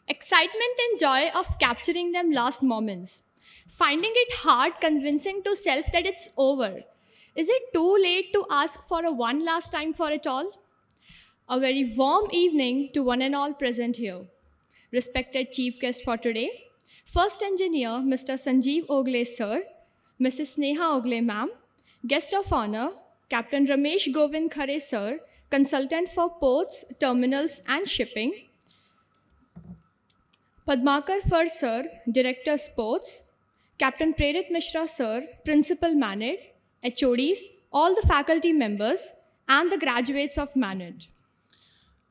Excitement and joy of capturing them last moments. Finding it hard convincing to self that it's over. Is it too late to ask for a one last time for it all? A very warm evening to one and all present here. Respected chief guest for today, first engineer Mr. Sanjeev Ogle sir, Mrs. Sneha Ogle ma'am, guest of honor Captain Ramesh Govind Khare sir, consultant for ports, terminals and shipping, Padmakar Far sir, director sports, Captain Prerit Mishra sir, principal MANET, HODs, all the faculty members and the graduates of MANET.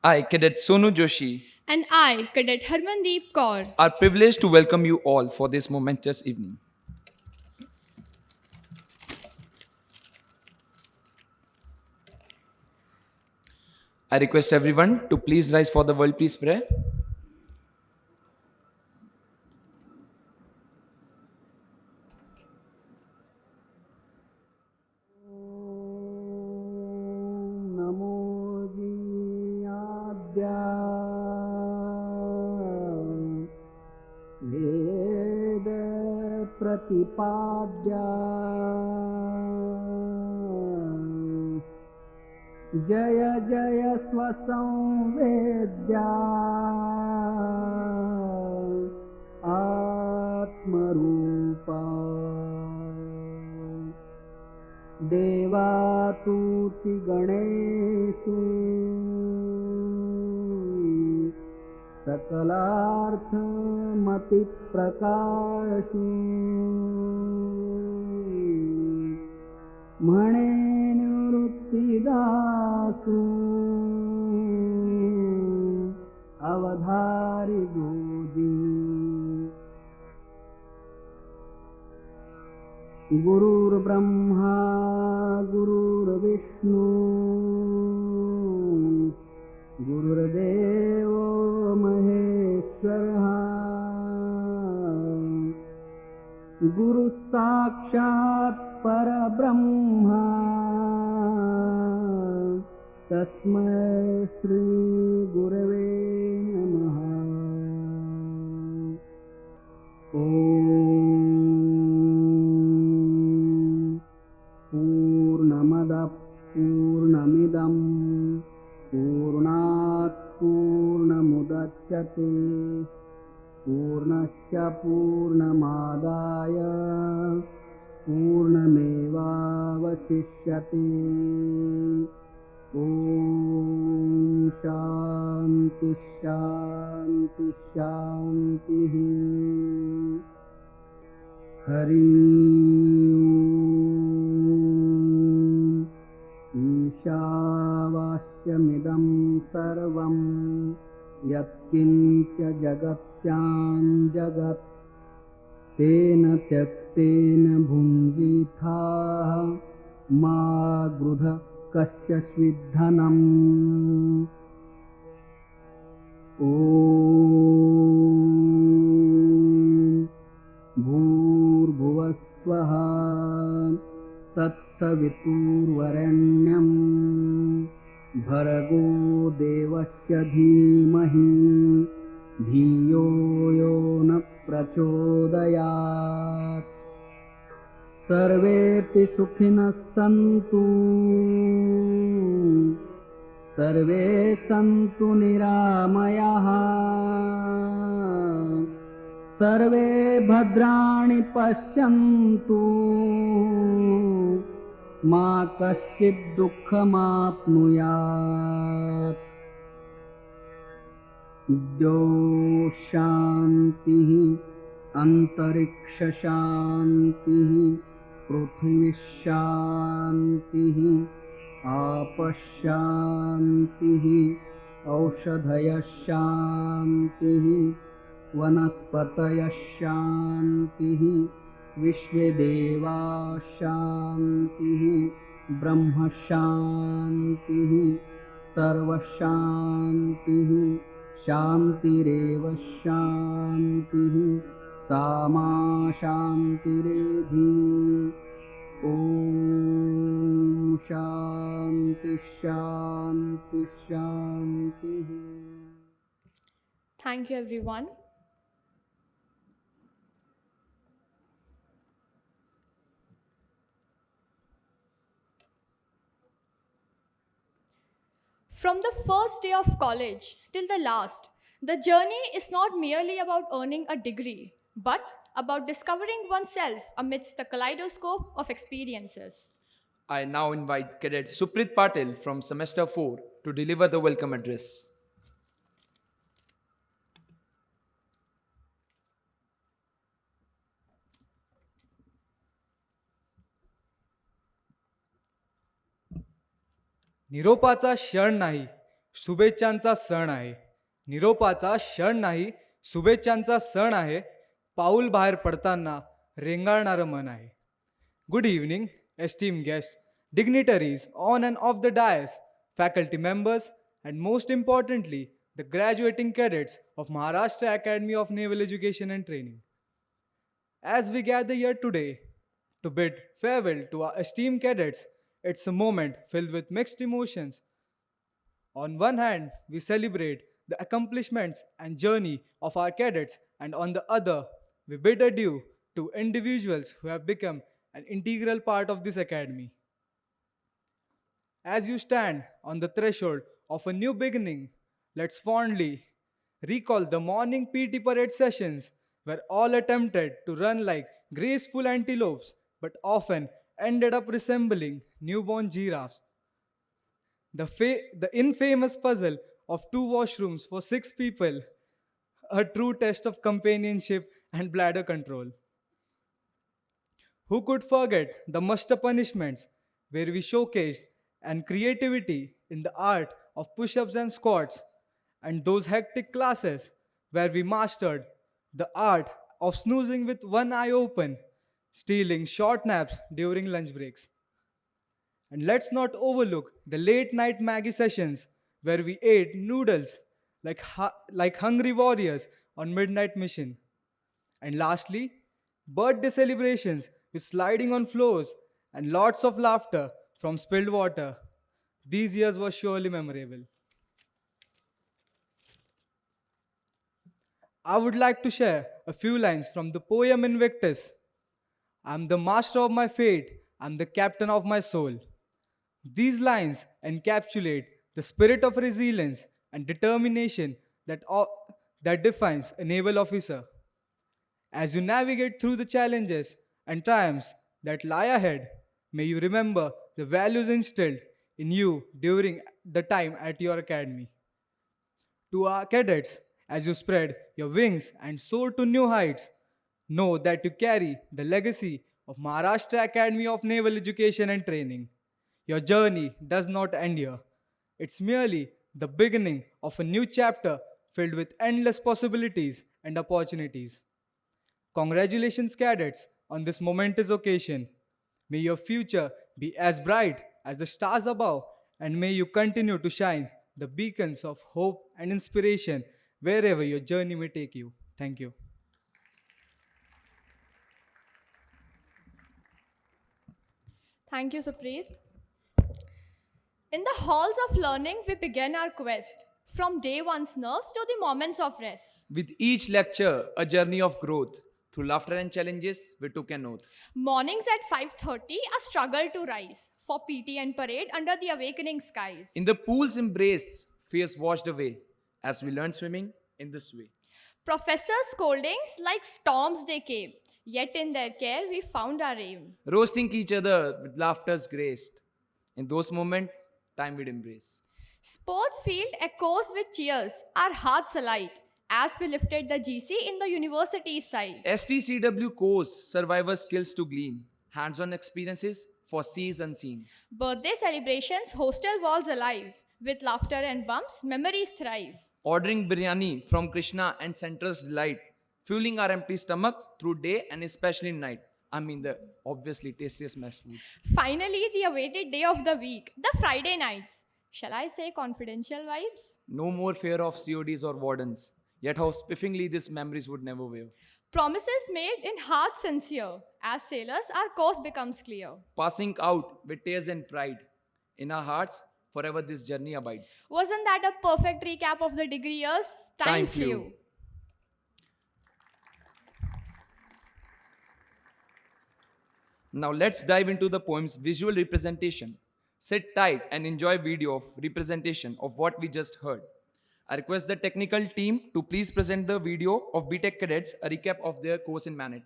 I, Cadet Sonu Joshi, And I, Cadet Harmandeep Kaur, are privileged to welcome you all for this momentous evening. I request everyone to please rise for the World Peace Prayer. नमो दीयाद्या वेद प्रतिपाद्या जय जय स्वसंवेद्या आत्मरूपा देवातूति गणेषु सकलार्थमतिप्रकाशु म्हणे निवृत्तिदासु अवधारि गोदी गुरुर्ब्रह्मा गुरुर्विष्णु गुरुर्देवो महेश्वरः गुरुसाक्षात् परब्रह्मा तस्मै श्री गुरवे नमः। पूर्णमदः पूर्णमिदं पूर्णात् पूर्णमुदच्यते पूर्णस्य पूर्णमादाय पूर्णमेवावशिष्यते। ॐ शान्ति शान्ति शान्तिः। हरि ईशावास्यमिदं सर्वं यत्किञ्च जगत्यां जगत् तेन त्यक्तेन भुञ्जीथाः मा गृध कस्य स्विद्धनम्। ॐ भूर्भुवस्वः तत्सवितुर्वरेण्यं भर्गो देवस्य धीमहि धियो यो न प्रचोदयात्। सर्वेऽपि सुखिनः सन्तु सर्वे सन्तु निरामयाः सर्वे भद्राणि पश्यन्तु मा कश्चित् दुःखमाप्नुयात्। द्यौ शान्तिः अन्तरिक्षशान्तिः पृथिवीशान्तिः आपश्शान्तिः औषधयशान्तिः वनस्पतयशान्तिः विश्वेदेवाशान्तिः ब्रह्मशान्तिः सर्वशान्तिः शान्तिरेव शान्तिः सामा शान्तिरेधि। ॐ शान्ति शान्ति शान्तिः। Thank you, everyone. From the first day of college till the last, the journey is not merely about earning a degree, but about discovering oneself amidst the kaleidoscope of experiences. I now invite Cadet Suprit Patil from Semester 4 to deliver the welcome address. निरोपाचा क्षण नाही शुभेच्छांचा सण आहे. निरोपाचा क्षण नाही शुभेच्छांचा सण आहे. पाऊल बाहेर पडताना रेंगाळणारं मन आहे. Good evening esteemed guests, dignitaries on and off the dais, faculty members, and most importantly, the graduating cadets of Maharashtra Academy of Naval Education and Training. As we gather here today to bid farewell to our esteemed cadets, it's a moment filled with mixed emotions. On one hand, we celebrate the accomplishments and journey of our cadets, and on the other, we bid adieu to individuals who have become an integral part of this academy. As you stand on the threshold of a new beginning, let's fondly recall the morning PT parade sessions where all attempted to run like graceful antelopes but often ended up resembling newborn giraffes. The infamous puzzle of two washrooms for six people, a true test of companionship and bladder control. Who could forget the muster punishments where we showcased and creativity in the art of push-ups and squats, and those hectic classes where we mastered the art of snoozing with one eye open, stealing short naps during lunch breaks. And let's not overlook the late night Maggie sessions where we ate noodles like hungry warriors on midnight mission. And lastly, birthday celebrations with sliding on floors and lots of laughter from spilled water. These years were surely memorable. I would like to share a few lines from the poem Invictus. I'm the master of my fate, I'm the captain of my soul. These lines encapsulate the spirit of resilience and determination that defines a naval officer. As you navigate through the challenges and triumphs that lie ahead, may you remember the values instilled in you during the time at your academy. To our cadets, as you spread your wings and soar to new heights, know that you carry the legacy of Maharashtra Academy of Naval Education and Training. Your journey does not end here. It's merely the beginning of a new chapter filled with endless possibilities and opportunities. Congratulations, cadets, on this momentous occasion. May your future be as bright as the stars above, and may you continue to shine the beacons of hope and inspiration wherever your journey may take you. Thank you. Thank you, Supreet. In the halls of learning, we began our quest from day one's nerves to the moments of rest. With each lecture, a journey of growth. Through laughter and challenges, we took an oath. Mornings at 5:30, a struggle to rise for PT and parade under the awakening skies. In the pool's embrace, fears washed away as we learned swimming in this way. Professors' scoldings like storms they came, yet in their care we found our aim. Roasting each other with laughter's graced. In those moments, time we'd embrace. Sports field echoes with cheers, our hearts alight as we lifted the GC in the university's side. STCW course, survivor skills to glean. Hands-on experiences for seas unseen. Birthday celebrations, hostel walls alive. With laughter and bumps, memories thrive. Ordering biryani from Krishna and Central's delight. Fueling our empty stomach through day and especially night. I mean the obviously tastiest mess food. Finally, the awaited day of the week, the Friday nights. Shall I say confidential vibes? No more fear of CODs or wardens. Yet how spiffingly these memories would never waver. Promises made in heart sincere. As sailors, our course becomes clear. Passing out with tears and pride. In our hearts, forever this journey abides. Wasn't that a perfect recap of the degree years? Time flew. Now let's dive into the poem's visual representation. Sit tight and enjoy video of representation of what we just heard. I request the technical team to please present the video of BTech cadets, a recap of their course in MANET.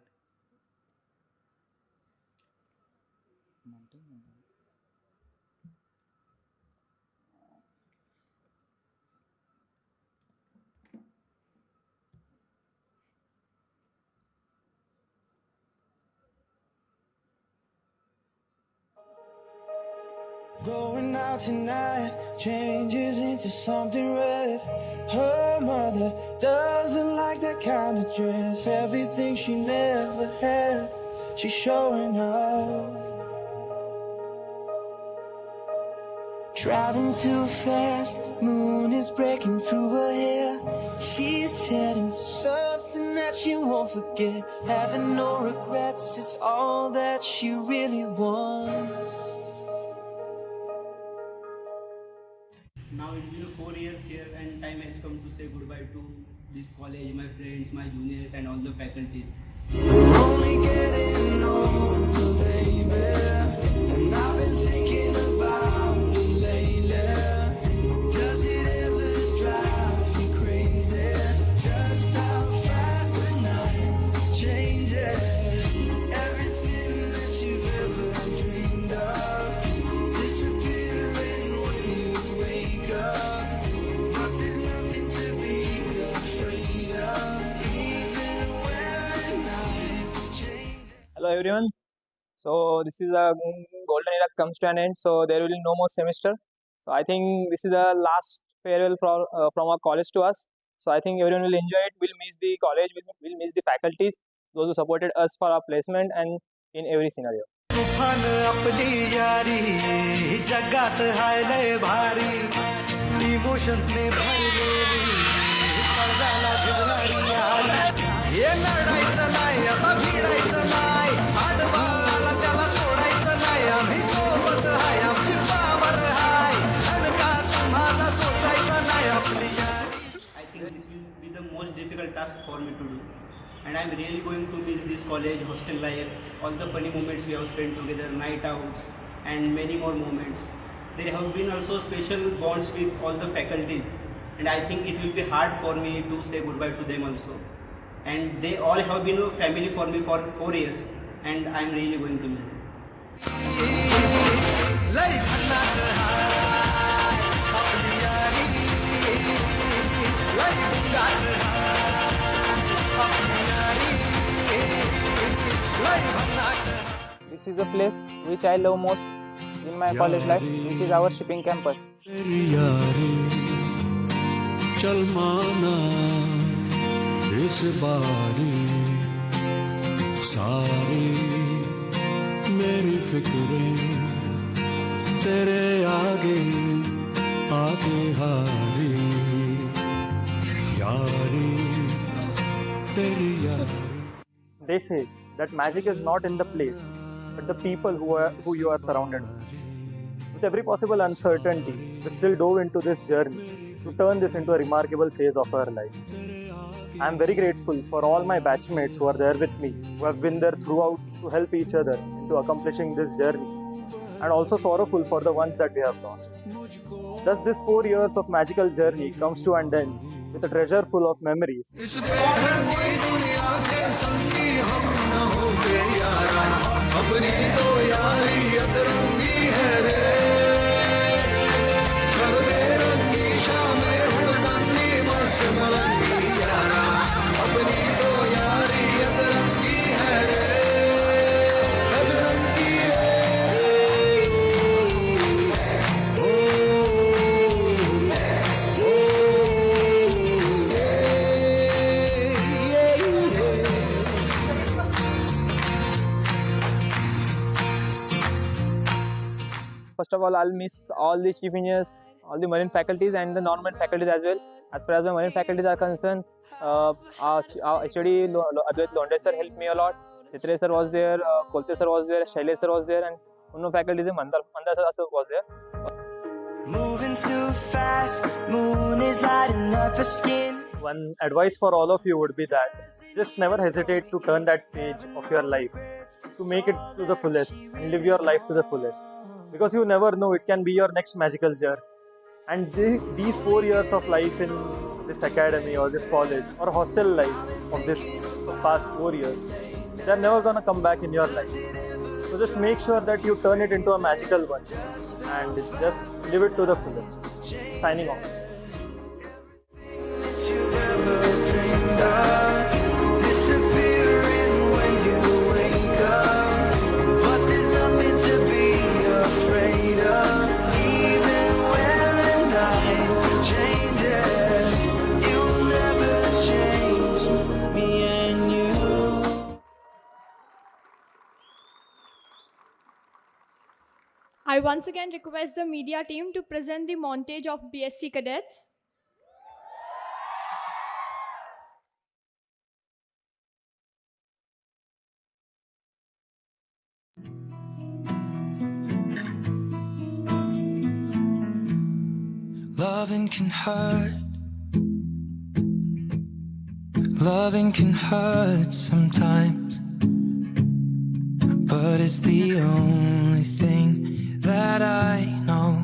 Going out tonight changes into something red. Her mother doesn't like that kind of dress. Everything she never had, she's showing off. Driving too fast, moon is breaking through her hair. She's heading for something that she won't forget. Having no regrets is all that she really wants. Now it's been 4 years here and time has come to say goodbye to this college, my friends, my juniors and all the faculties. Only getting older, baby, and I've been thinking about you lately. Does it ever drive you crazy? Just how fast the night changes. Everything that you've ever dreamed of disappearing when you wake up. But there's nothing to be afraid of, even when the night changes. Hello everyone. So this is a golden era comes to an end. So there will be no more semester. So I think this is the last farewell from our college to us. So I think everyone will enjoy it. We'll miss the college. We'll miss the faculties, those who supported us for our placement and in every scenario. तूफान अपनी यारी जगात हाय लय भारी emotions ने भरलेली कर्जाला भिडणारी यारी हे लढायचं नाही आता भिडायचं नाही आडवाला त्याला सोडायचं नाही आम्ही सोबत हाय आमची पावर हाय अनका तुम्हाला सोसायचं नाही आपली यारी. I think this will be the most difficult task for me to do. And I'm really going to miss this college, hostel life, all the funny moments we have spent together, night outs, and many more moments. There have been also special bonds with all the faculties, and I think it will be hard for me to say goodbye to them also. And they all have been a family for me for 4 years, and I'm really going to miss them. लय भन्नाट हाय आपली यारी लय गुंगाट हाय आपली यारी लय भन्नाट. This is a place which I love most in my college life, which is our shipping campus. तेरी यारी चल माना इस बारी सारी मेरी फिक्रें तेरे आगे आगे हारी यारी तेरी यारी. They say that magic is not in the place, but the people who you are surrounded with. With every possible uncertainty, we still dove into this journey to turn this into a remarkable phase of our life. I am very grateful for all my batchmates who are there with me, who have been there throughout to help each other into accomplishing this journey, and also sorrowful for the ones that we have lost. Thus, this 4 years of magical journey comes to an end with a treasure full of memories. इस बेरंगी दुनिया के संगी हम न होते यारा अपनी तो यारी अतरंगी है रे कर बेरंगी शामें हुड़दंगी मस्त मलंगी यारा अपनी तो यारी अतरंगी है रे अतरंगी First of all, I'll miss all the chief engineers, all the marine faculties and the non-marine faculties as well. As far as the marine faculties are concerned, our HOD Advait Londe sir helped me a lot. Chitre sir was there, Kolte sir was there, Shailesh sir was there, and one of faculties, Mandar sir also was there. Moving too fast, moon is lighting up her skin. one advice for all of you would be that just never hesitate to turn that page of your life, to make it to the fullest and live your life to the fullest. Because you never know, it can be your next magical journey. And these 4 years of life in this academy or this college or hostel life of this past 4 years, they're never gonna come back in your life. So just make sure that you turn it into a magical one and just live it to the fullest. Signing off. Disappearing when you wake up, but there's nothing to be afraid of. Even when the night changes, you'll never change me and you. I once again request the media team to present the montage of BSc cadets. Loving can hurt. Loving can hurt sometimes, but it's the only thing that I know.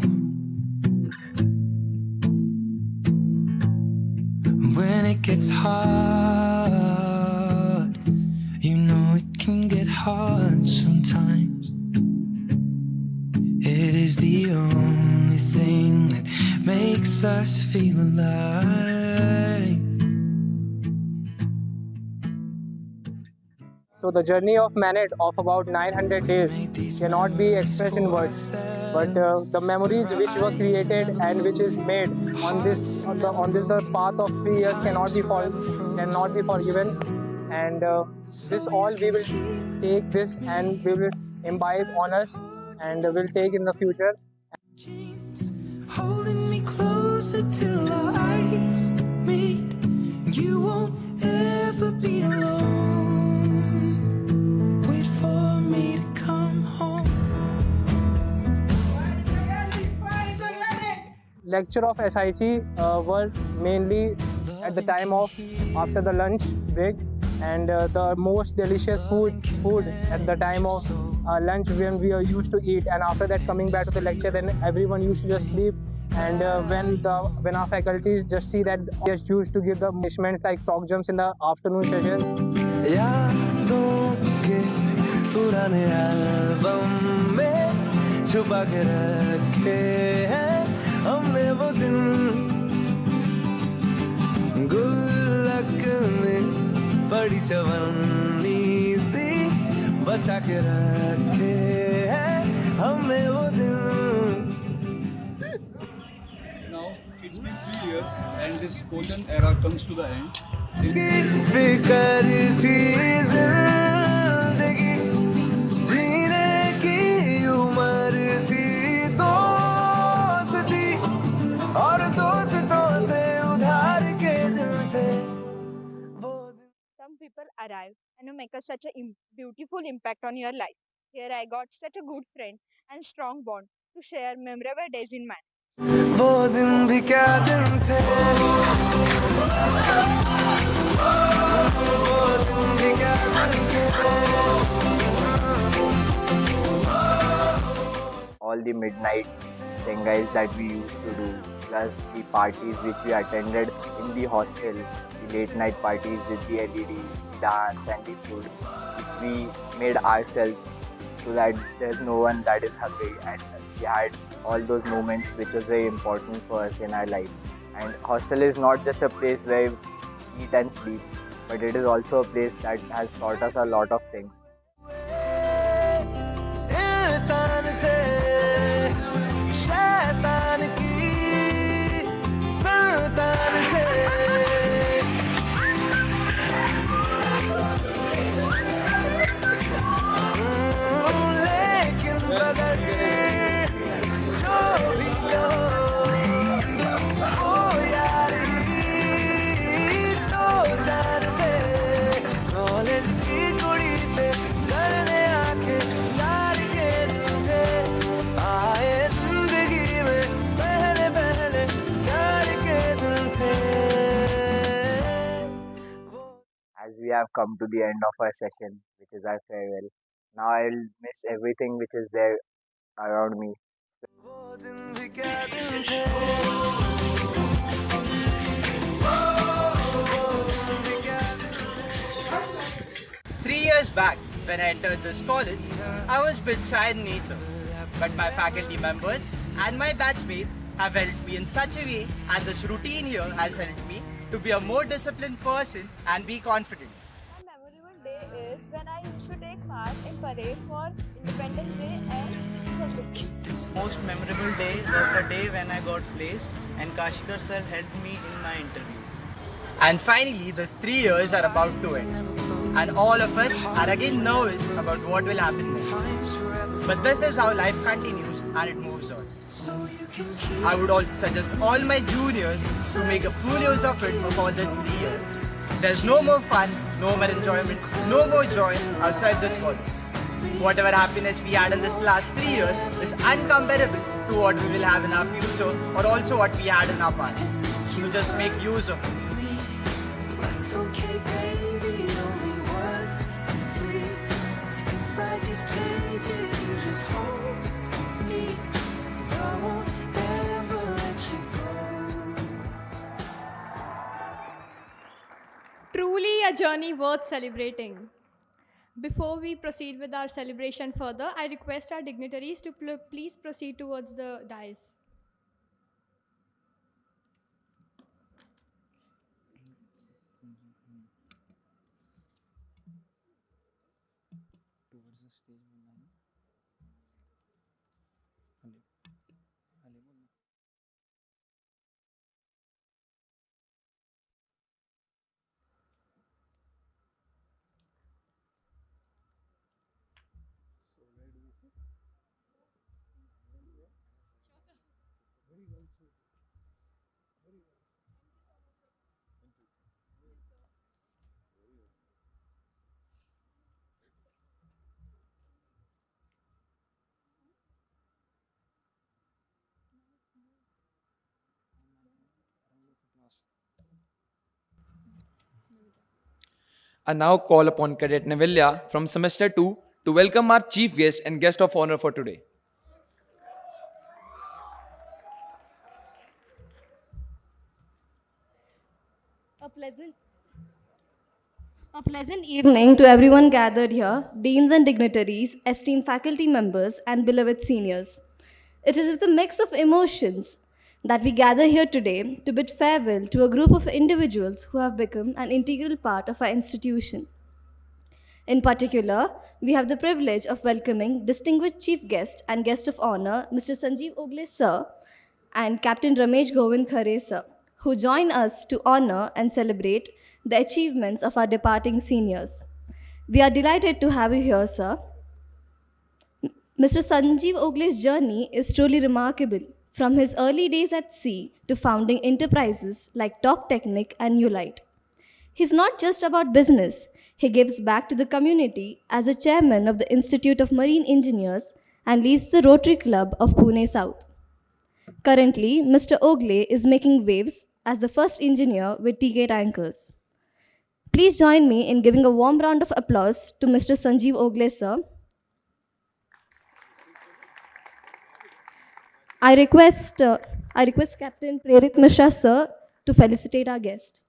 When it gets hard, you know it can get hard sometimes. It is the only thing that makes us feel alive. So the journey of MANET of about 900 days cannot be expressed in words, but the memories which were created and which is made on this the path of 3 years cannot be forgiven. And this all we will take this and we will imbibe on us and will take in the future. Holding me closer till our eyes meet. You won't ever be alone. Wait for me to come home. Lecture of SIC were mainly at the time of after the lunch break, and the most delicious food at the time of lunch when we are used to eat, and after that coming back to the lecture, then everyone used to just sleep. And when our faculties just see that, just used to give the punishments like frog jumps in the afternoon session. यादों के पुराने album में छुपा के रखे हैं हमने वो दिन, गुल्लक में बड़ी चवन्नी सी बचा के रखे हैं हमने वो दिन. Now it's been 3 years and this golden era comes to the end. फिकर थी जिंदगी, जीने की उम्र थी, दोस्ती और दोस्तों से उधार के दिल थे वो दिन. Some people arrive and make such a beautiful impact on your life. Here I got such a good friend and strong bond to share memorable days in MANET. वो दिन भी क्या दिन थे, वो दिन भी क्या दिन थे. All the midnight sengais that we used to do, plus the parties which we attended in the hostel, the late night parties with the LED, dance and the food, which we made ourselves so that there's no one that is hungry, and we had all those moments which was very important for us in our life. And hostel is not just a place where we eat and sleep, but it is also a place that has taught us a lot of things. इंसान थे शैतान की संतान थे. लेकिन बदल जो भी कहो वो यारी तो जान थे. कॉलेज की कुड़ी से as we have come to the end of our session, which is our farewell. Now I'll miss everything which is there around me. वो दिन भी क्या दिन थे 3 years back, when I entered this college, I was a bit shy in nature. But my faculty members and my batchmates have helped me in such a way, and this routine here has helped me to be a more disciplined person and be confident. My memorable day is when I used to take part in parade for Independence Day and Republic Day. Most memorable day was the day when I got placed and Kashikar sir helped me in my interviews. And finally, these 3 years are about to end. And all of us are again nervous about what will happen next. But this is how life continues and it moves on. I would also suggest all my juniors to make a full use of it for these 3 years. There's no more fun, no more enjoyment, no more joy outside this college. Whatever happiness we had in this last 3 years is uncomparable to what we will have in our future or also what we had in our past. So just make use of it. It's okay, baby, only once. Inside these pages, you just hold me. I won't ever let you go. Truly a journey worth celebrating. Before we proceed with our celebration further, I request our dignitaries to please proceed towards the dais. I now call upon Cadet Nevilya from semester 2 to welcome our chief guest and guest of honor for today. A pleasant evening to everyone gathered here, deans and dignitaries, esteemed faculty members, and beloved seniors. It is with a mix of emotions that we gather here today to bid farewell to a group of individuals who have become an integral part of our institution. In particular, we have the privilege of welcoming distinguished chief guest and guest of honor, Mr. Sanjeev Ogle sir and Captain Ramesh Govind Khare sir, who join us to honor and celebrate the achievements of our departing seniors. We are delighted to have you here, sir. Mr. Sanjeev Ogle's journey is truly remarkable, from his early days at sea to founding enterprises like Talk Technic and New Light. He's not just about business, he gives back to the community as a chairman of the Institute of Marine Engineers and leads the Rotary Club of Pune South. Currently, Mr. Ogle is making waves as the first engineer with TK tankers. Please join me in giving a warm round of applause to Mr. Sanjeev Ogle, sir. I request Captain Prerit Mishra, sir, to felicitate our guest.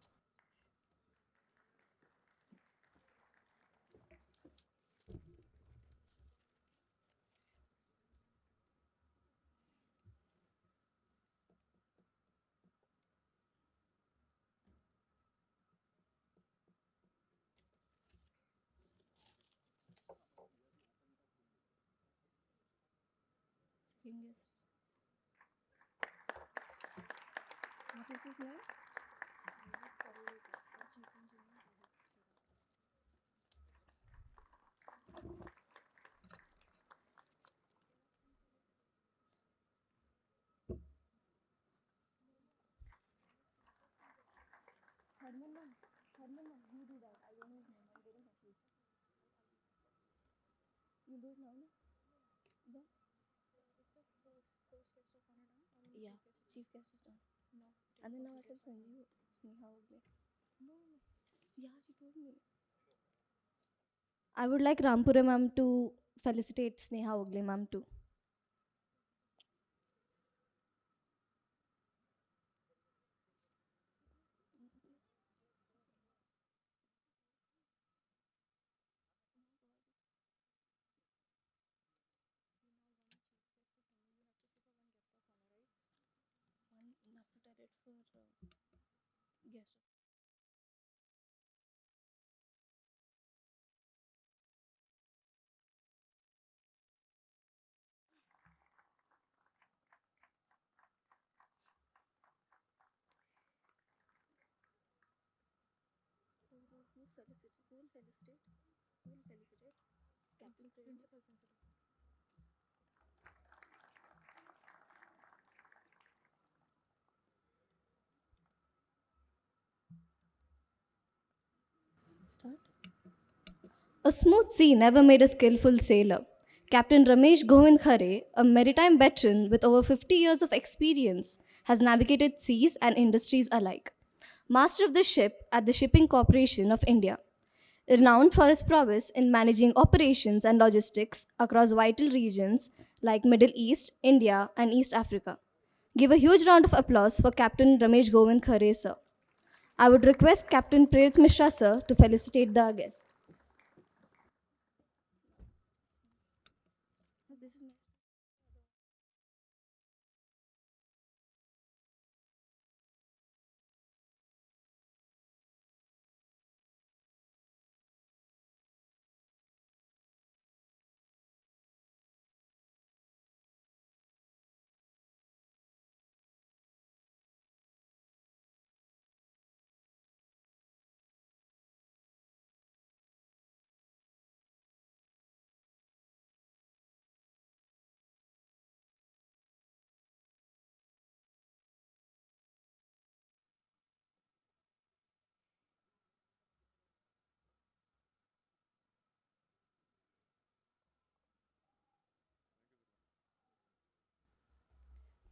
What is his name? You do that. I don't know his name. I'm getting confused. You do it now, no? The? Yeah, chief guest is done. No. And then now I can send you Sneha Ogle. No. Yeah, she told me. I would like Rampura ma'am to felicitate Sneha Ogle ma'am too. A smooth sea never made a skillful sailor. Captain Ramesh Govind Khare, a maritime veteran with over 50 years of experience, has navigated seas and industries alike. Master of the ship at the Shipping Corporation of India, renowned for his prowess in managing operations and logistics across vital regions like Middle East, India, and East Africa. Give a huge round of applause for Captain Ramesh Govind Khare, sir. I would request Captain Prerit Mishra, sir, to felicitate the guest.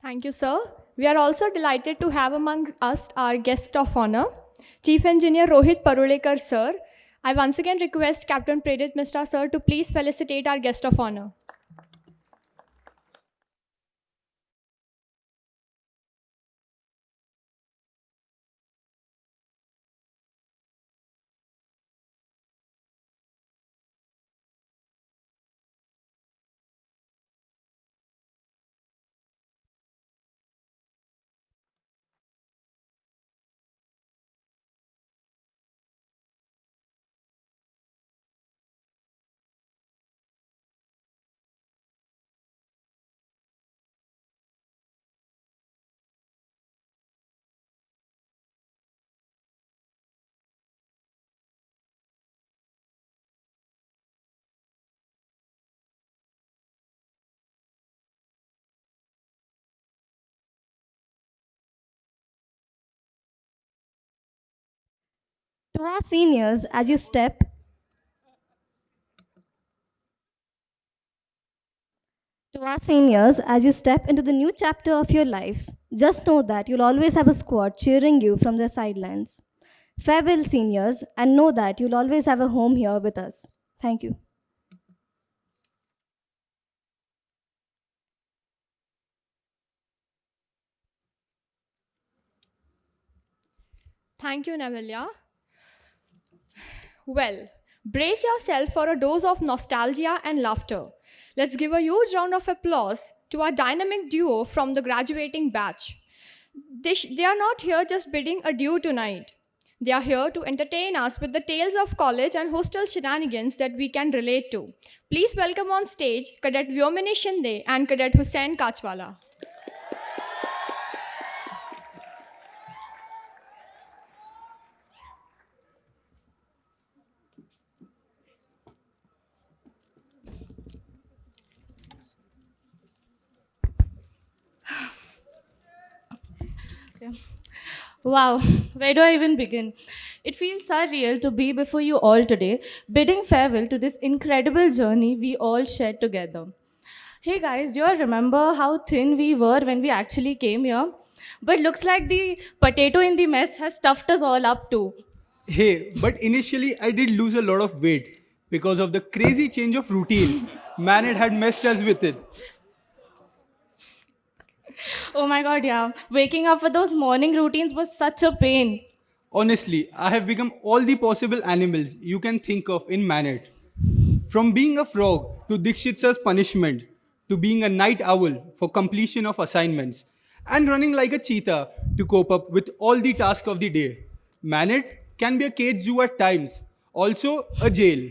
Thank you, sir. We are also delighted to have among us our guest of honor, Chief Engineer Rohit Parulekar, sir. I once again request Captain Prerit Mishra, sir, to please felicitate our guest of honor. To our seniors, as you step To our seniors, as you step into the new chapter of your lives, just know that you'll always have a squad cheering you from the sidelines. Farewell, seniors, and know that you'll always have a home here with us. Thank you. Thank you, Navalya. Well, brace yourself for a dose of nostalgia and laughter. Let's give a huge round of applause to our dynamic duo from the graduating batch. They are not here just bidding adieu tonight. They are here to entertain us with the tales of college and hostel shenanigans that we can relate to. Please welcome on stage Cadet Vyomini Shinde and Cadet Hussain Kachwala. Wow, where do I even begin? It feels surreal to be before you all today, bidding farewell to this incredible journey we all shared together. Hey guys, do you all remember how thin we were when we actually came here? But looks like the potato in the mess has stuffed us all up too. Hey, but initially I did lose a lot of weight because of the crazy change of routine. MANET had messed us with it. Oh my god, yeah. Waking up for those morning routines was such a pain. Honestly, I have become all the possible animals you can think of in MANET. From being a frog to Dikshit's punishment, to being a night owl for completion of assignments, and running like a cheetah to cope up with all the tasks of the day. MANET can be a cage zoo at times, also a jail.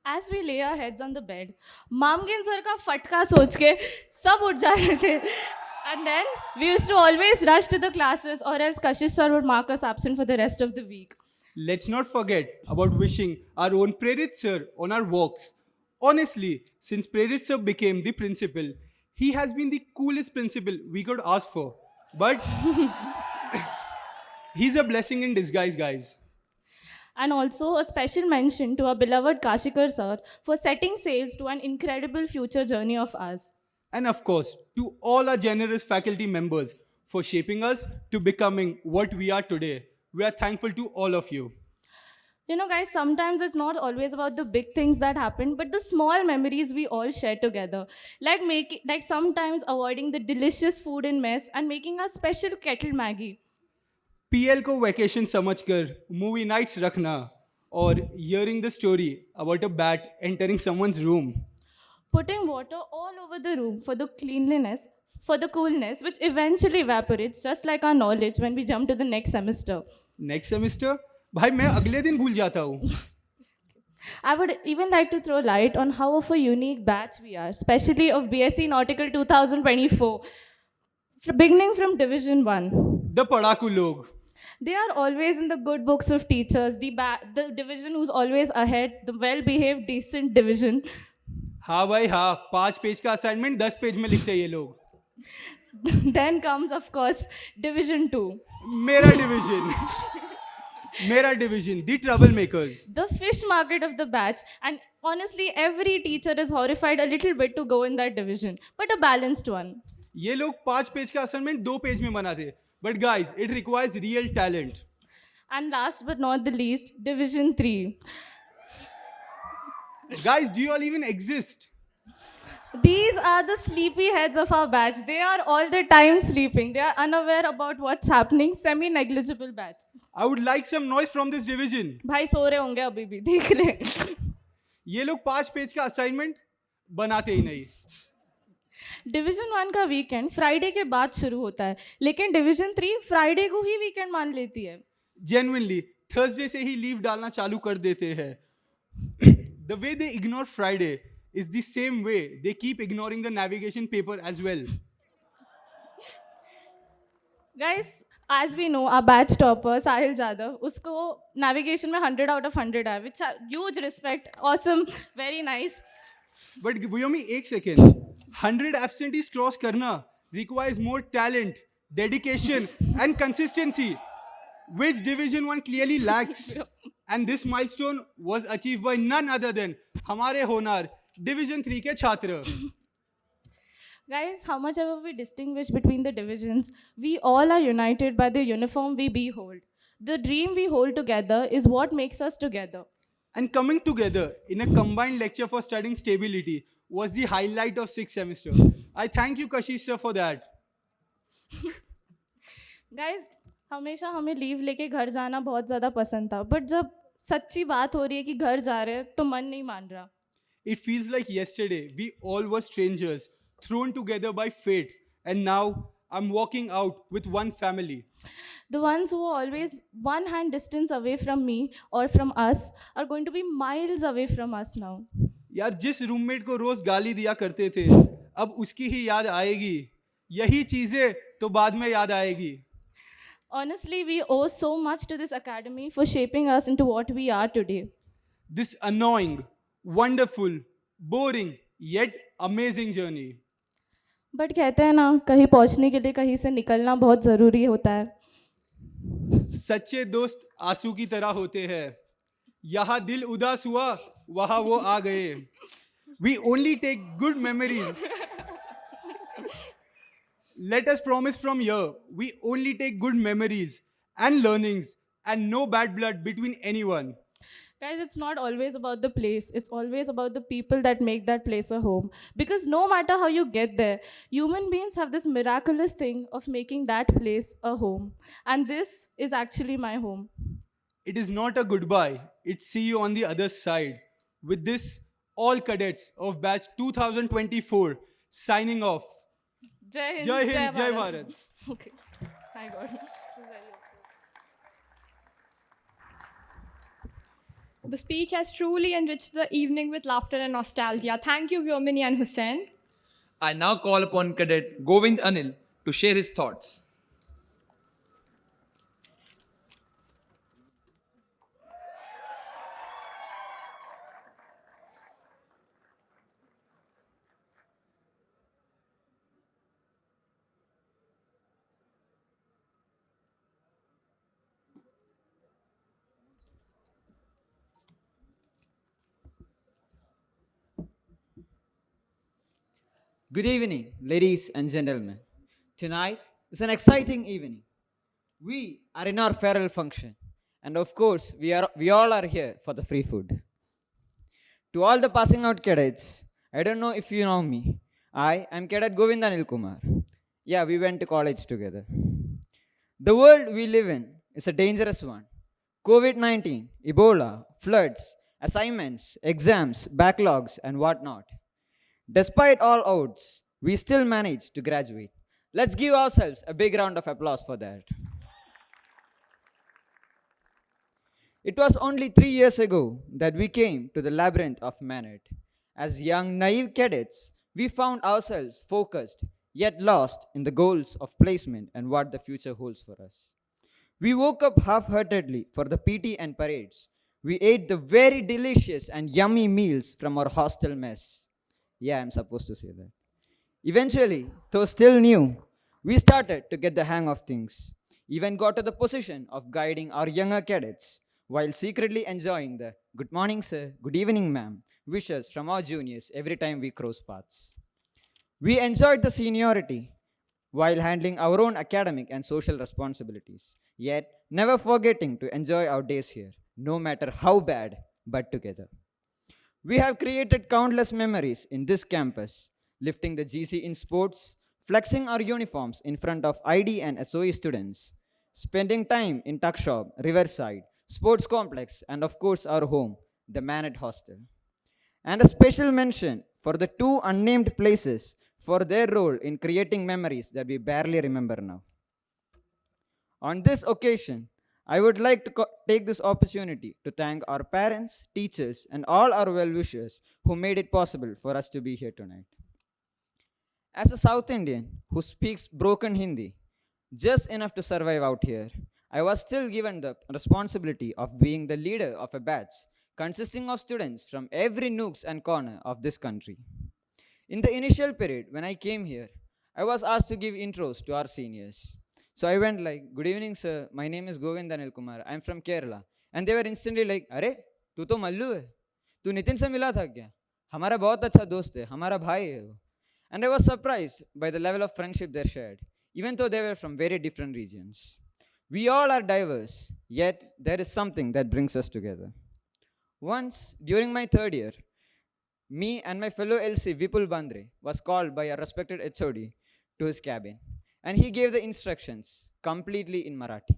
As we lay our heads on the bed, Mamgain sir का फटका सोच के सब उठ जाते थे. And then we used to always rush to the classes, or else Kashish sir would mark us absent for the rest of the week. Let's not forget about wishing our own Prerit sir on our walks. Honestly, since Prerit sir became the principal, he has been the coolest principal we could ask for. But he's a blessing in disguise, guys. And also a special mention to our beloved Kashikar sir for setting sails to an incredible future journey of ours. And of course, to all our generous faculty members for shaping us to becoming what we are today. We are thankful to all of you. You know, guys, sometimes it's not always about the big things that happen, but the small memories we all share together. Like sometimes avoiding the delicious food in mess and making a special kettle Maggie. PL को vacation समझकर movie nights रखना और hearing the story about a bat entering someone's room. Putting water all over the room for the cleanliness, for the coolness, which eventually evaporates just like our knowledge when we jump to the next semester. Next semester? भाई मैं अगले दिन भूल जाता हूँ. I would even like to throw light on how of a unique batch we are, especially of BSc Nautical 2024, beginning from Division 1. The पढ़ाकू लोग. They are always in the good books of teachers, the division who's always ahead, the well-behaved, decent division. हाँ भाई हाँ 5 page का assignment 10 page में लिखते हैं ये लोग. Then comes, of course, Division 2. मेरा division. मेरा division, the troublemakers. The fish market of the batch, and honestly, every teacher is horrified a little bit to go in that division, but a balanced one. ये लोग 5 page का assignment 2 page में बनाते. But guys, it requires real talent. And last but not the least, Division 3. Guys, do you all even exist? These are the sleepy heads of our batch. They are all the time sleeping. They are unaware about what's happening. Semi-negligible batch. I would like some noise from this division. भाई सो रहे होंगे अभी भी देख ले. ये लोग 5 page का असाइनमेंट बनाते ही नहीं. डिवीजन 1 का वीकेंड फ्राइडे के बाद शुरू होता है, लेकिन डिवीजन 3 फ्राइडे को ही वीकेंड मान लेती है. Genuinely, थर्सडे से ही लीव डालना चालू कर देते हैं. The way they ignore Friday is the same way they keep ignoring the navigation paper as well. Guys, as we know, our batch topper Sahil Jadhav, उसको navigation में 100 out of 100 है, which huge respect, awesome, very nice. But Vuyomi, एक second. 100 absentees cross करना requires more talent, dedication, and consistency, which Division 1 clearly lacks. And this milestone was achieved by none other than हमारे होनार Division 3 के छात्र. Guys, how much ever we distinguish between the divisions, we all are united by the uniform we behold. The dream we hold together is what makes us together. And coming together in a combined lecture for studying stability was the highlight of 6th semester. I thank you, Kashish sir, for that. Guys, हमेशा हमें leave लेके घर जाना बहुत ज़्यादा पसंद था, but जब सच्ची बात हो रही है कि घर जा रहे हैं तो मन नहीं मान रहा. It feels like yesterday we all were strangers thrown together by fate, and now I'm walking out with one family. The ones who are always one hand distance away from me or from us are going to be miles away from us now. यार जिस roommate को रोज गाली दिया करते थे, अब उसकी ही याद आएगी. यही चीजें तो बाद में याद आएगी. Honestly, we owe so much to this academy for shaping us into what we are today. This annoying, wonderful, boring, yet amazing journey. But कहते हैं ना, कहीं पहुंचने के लिए कहीं से निकलना बहुत ज़रूरी होता है. सच्चे दोस्त आंसू की तरह होते हैं. यहाँ दिल उदास हुआ, वहाँ वो आ गए. We only take good memories. Let us promise from here, we only take good memories and learnings and no bad blood between anyone. Guys, it's not always about the place, it's always about the people that make that place a home. Because no matter how you get there, human beings have this miraculous thing of making that place a home. And this is actually my home. It is not a goodbye, it's see you on the other side. With this, all cadets of batch 2024 signing off. Jai Hind, Jai Hind, Jai Bharat. Bharat. Okay, I got it. The speech has truly enriched the evening with laughter and nostalgia. Thank you, Vyomini and Hussain. I now call upon Cadet Govind Anil to share his thoughts. Good evening, ladies and gentlemen. Tonight is an exciting evening. We are in our farewell function, and of course, we all are here for the free food. To all the passing out cadets, I don't know if you know me. I am Cadet Govindanil Kumar. Yeah, we went to college together. The world we live in is a dangerous one. COVID 19, Ebola, floods, assignments, exams, backlogs, and whatnot. Despite all odds, we still managed to graduate. Let's give ourselves a big round of applause for that. It was only 3 years ago that we came to the labyrinth of MANET. As young, naive cadets, we found ourselves focused yet lost in the goals of placement and what the future holds for us. We woke up half-heartedly for the PT and parades. We ate the very delicious and yummy meals from our hostel mess. Yeah, I'm supposed to say that. Eventually, though still new, we started to get the hang of things. Even got to the position of guiding our younger cadets while secretly enjoying the good morning, sir, good evening, ma'am wishes from our juniors every time we cross paths. We enjoyed the seniority while handling our own academic and social responsibilities, yet never forgetting to enjoy our days here, no matter how bad, but together. We have created countless memories in this campus, lifting the GC in sports, flexing our uniforms in front of ID and SOE students, spending time in tuck shop, Riverside, sports complex, and of course our home, the Manet hostel. And a special mention for the two unnamed places for their role in creating memories that we barely remember now. On this occasion, I would like to take this opportunity to thank our parents, teachers, and all our well-wishers who made it possible for us to be here tonight. As a South Indian who speaks broken Hindi, just enough to survive out here, I was still given the responsibility of being the leader of a batch consisting of students from every nooks and corner of this country. In the initial period, when I came here, I was asked to give intros to our seniors. So I went like, good evening, sir. My name is Govind Anil Kumar. I'm from Kerala. And they were instantly like, अरे तू तो मल्लू है तू नितिन से मिला था क्या हमारा बहुत अच्छा दोस्त है हमारा भाई है वो. And I was surprised by the level of friendship they shared, even though they were from very different regions. We all are diverse, yet there is something that brings us together. Once, during my third year, me and my fellow LC Vipul Bandre was called by a respected HOD to his cabin, and he gave the instructions completely in Marathi.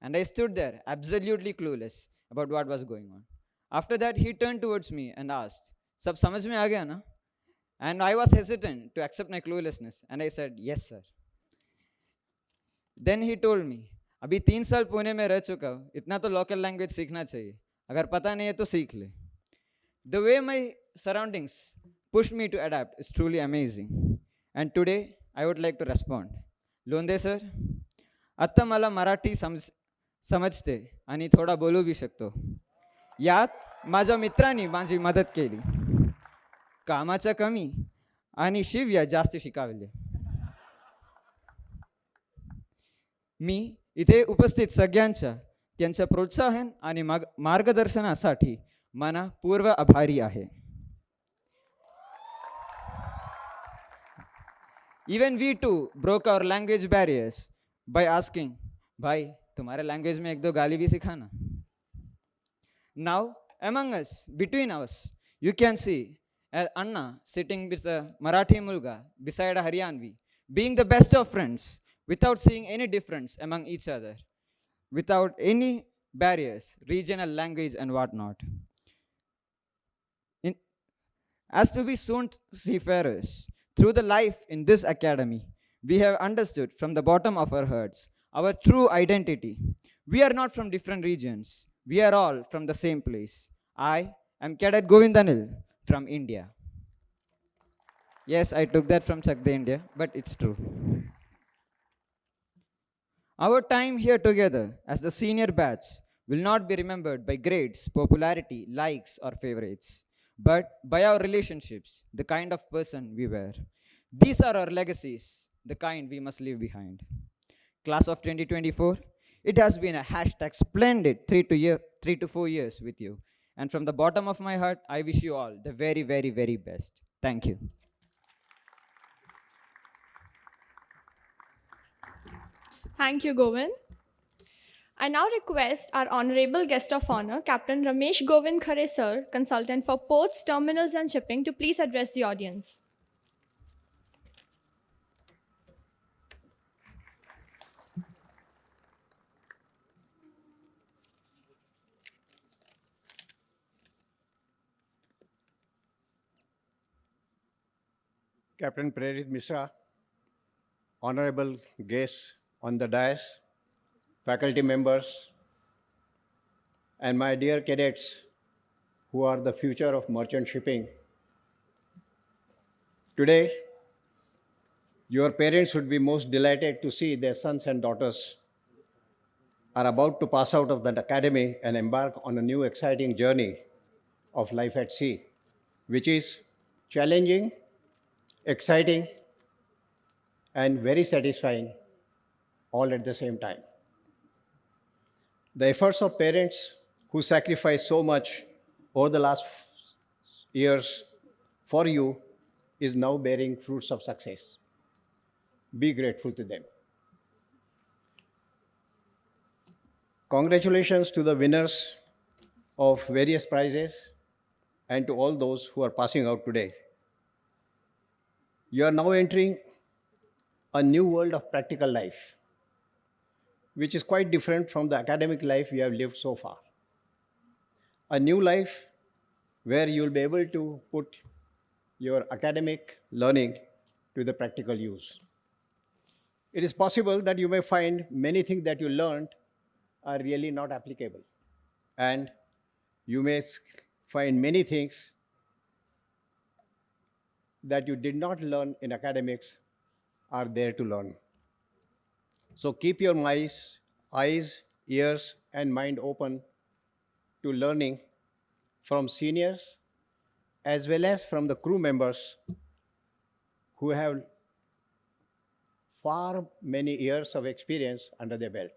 And I stood there absolutely clueless about what was going on. After that, he turned towards me and asked, "Sab samajh mein aa gaya na?" And I was hesitant to accept my cluelessness, and I said, "Yes, sir." Then he told me, "अभी 3 साल पुणे में रह चुका हूँ, इतना तो local language सीखना चाहिए. अगर पता नहीं है तो सीख ले." The way my surroundings pushed me to adapt is truly amazing. And today, I would like to respond. Londhe sir, आत्ता मला मराठी समजते आणि थोडा बोलू बी शकतो. यात माझ्या मित्रांनी माझी मदत केली. कामाच्या कमी आणि शिव्या जास्त शिकावले. मी इथे उपस्थित सगळ्यांच्या त्यांच्या प्रोत्साहन आणि मार्गदर्शनासाठी मनपूर्व आभारी आहे. Even we too broke our language barriers by asking, भाई तुम्हारे language में एक दो गाली भी सिखाना. Now, Among us, between us, you can see Anna sitting with a Marathi Mulga beside a Haryanvi, being the best of friends without seeing any difference among each other, without any barriers, regional language, and whatnot. In, as to be soon seafarers, through the life in this academy, we have understood from the bottom of our hearts our true identity. We are not from different regions, we are all from the same place. I am Cadet Govindanil from India. Yes, I took that from Chakde, India, but it's true. Our time here together as the senior batch will not be remembered by grades, popularity, likes, or favorites, but by our relationships, the kind of person we were. These are our legacies, the kind we must leave behind. Class of 2024, it has been a hashtag splendid 3 to 4 years with you. And from the bottom of my heart, I wish you all the very, very, very best. Thank you. Thank you, Govind. I now request our honorable guest of honor, Captain Ramesh Govind Khare sir, consultant for ports, terminals and shipping, to please address the audience. Captain Prerit Misra, honorable guests on the dais, faculty members, and my dear cadets who are the future of merchant shipping. Today, your parents would be most delighted to see their sons and daughters are about to pass out of the academy and embark on a new exciting journey of life at sea, which is challenging, exciting, and very satisfying all at the same time. The efforts of parents who sacrificed so much over the last years for you is now bearing fruits of success. Be grateful to them. Congratulations to the winners of various prizes and to all those who are passing out today. You are now entering a new world of practical life, which is quite different from the academic life we have lived so far. A new life where you'll be able to put your academic learning to the practical use. It is possible that you may find many things that you learned are really not applicable. And you may find many things that you did not learn in academics are there to learn. So keep your eyes, ears, and mind open to learning from seniors as well as from the crew members who have far many years of experience under their belt.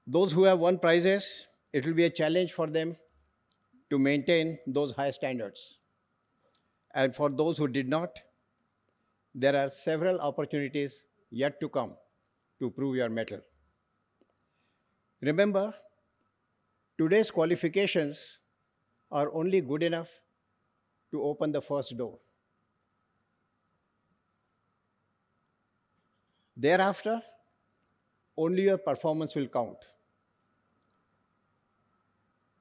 Those who have won prizes, it will be a challenge for them to maintain those high standards. And for those who did not, there are several opportunities yet to come to prove your mettle. Remember, today's qualifications are only good enough to open the first door. Thereafter, only your performance will count.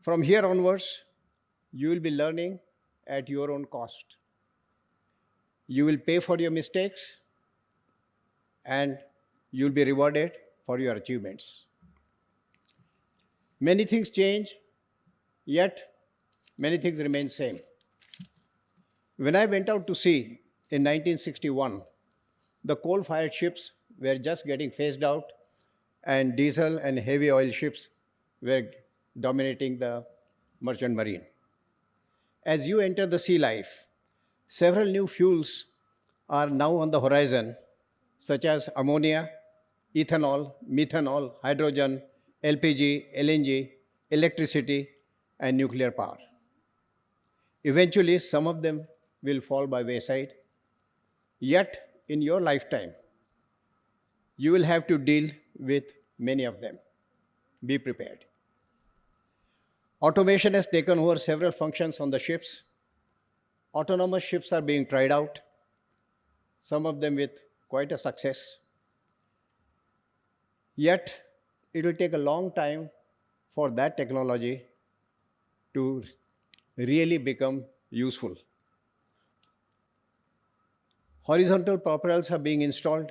From here onwards, you will be learning at your own cost. You will pay for your mistakes and you'll be rewarded for your achievements. Many things change, yet many things remain same. When I went out to sea in 1961, the coal-fired ships were just getting phased out and diesel and heavy oil ships were dominating the merchant marine. As you enter the sea life, several new fuels are now on the horizon, such as ammonia, ethanol, methanol, hydrogen, LPG, LNG, electricity, and nuclear power. Eventually, some of them will fall by wayside. Yet, in your lifetime, you will have to deal with many of them. Be prepared. Automation has taken over several functions on the ships. Autonomous ships are being tried out, some of them with quite a success. Yet, it will take a long time for that technology to really become useful. Horizontal propellers are being installed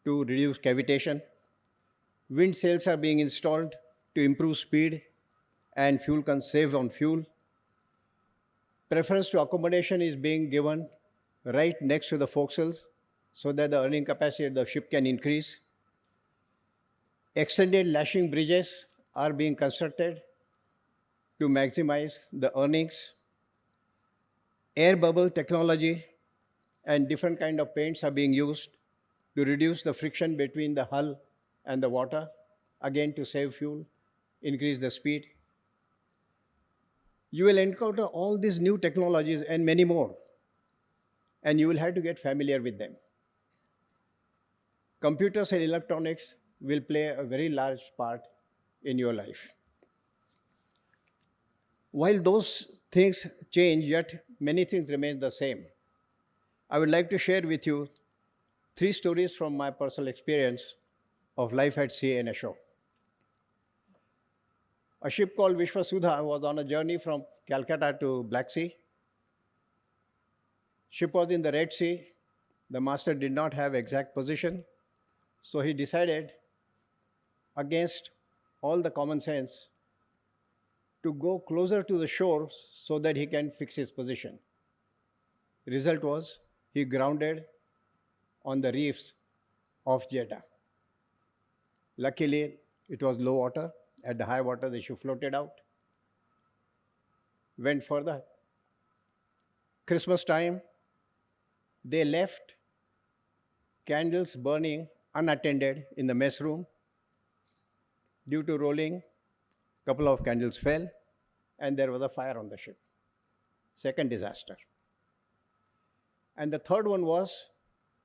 to reduce cavitation. Wind sails are being installed to improve speed and save on fuel. Preference to accommodation is being given right next to the forecastles so that the earning capacity of the ship can increase. Extended lashing bridges are being constructed to maximize the earnings. Air bubble technology and different kind of paints are being used to reduce the friction between the hull and the water, again to save fuel, increase the speed. You will encounter all these new technologies and many more, and you will have to get familiar with them. Computers and electronics will play a very large part in your life. While those things change, yet many things remain the same. I would like to share with you 3 stories from my personal experience of life at sea and ashore. A ship called Vishwasudha was on a journey from Calcutta to Black Sea. Ship was in the Red Sea. The master did not have exact position, so he decided, against all the common sense, to go closer to the shore so that he can fix his position. Result was he grounded on the reefs of Jeddah. Luckily, it was low water. At the high water, the ship floated out, went further. Christmas time, they left candles burning unattended in the mess room. Due to rolling, a couple of candles fell, and there was a fire on the ship. Second disaster. And the third one was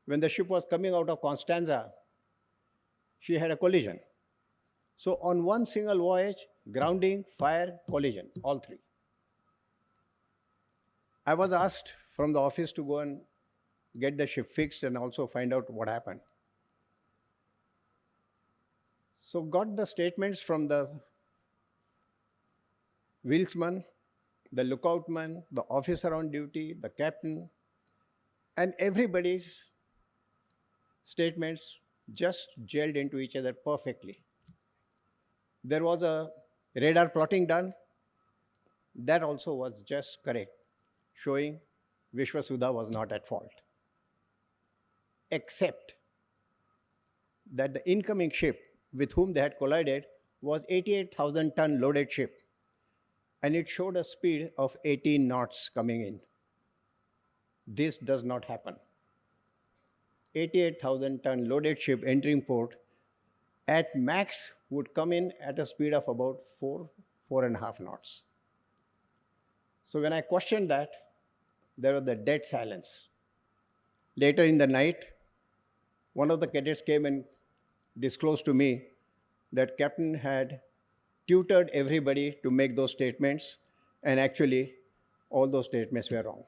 when the ship was coming out of Constanza, she had a collision. So on one single voyage, grounding, fire, collision, all 3. I was asked from the office to go and get the ship fixed and also find out what happened. So got the statements from the wheelsman, the lookoutman, the officer on duty, the captain, and everybody's statements just gelled into each other perfectly. There was a radar plotting done. That also was just correct, showing Vishwasudha was not at fault. Except that the incoming ship with whom they had collided was 88,000-ton loaded ship, and it showed a speed of 18 knots coming in. This does not happen. 88,000-ton loaded ship entering port at max would come in at a speed of about 4.5 knots. So when I questioned that, there was the dead silence. Later in the night, one of the cadets came and disclosed to me that captain had tutored everybody to make those statements, and actually all those statements were wrong.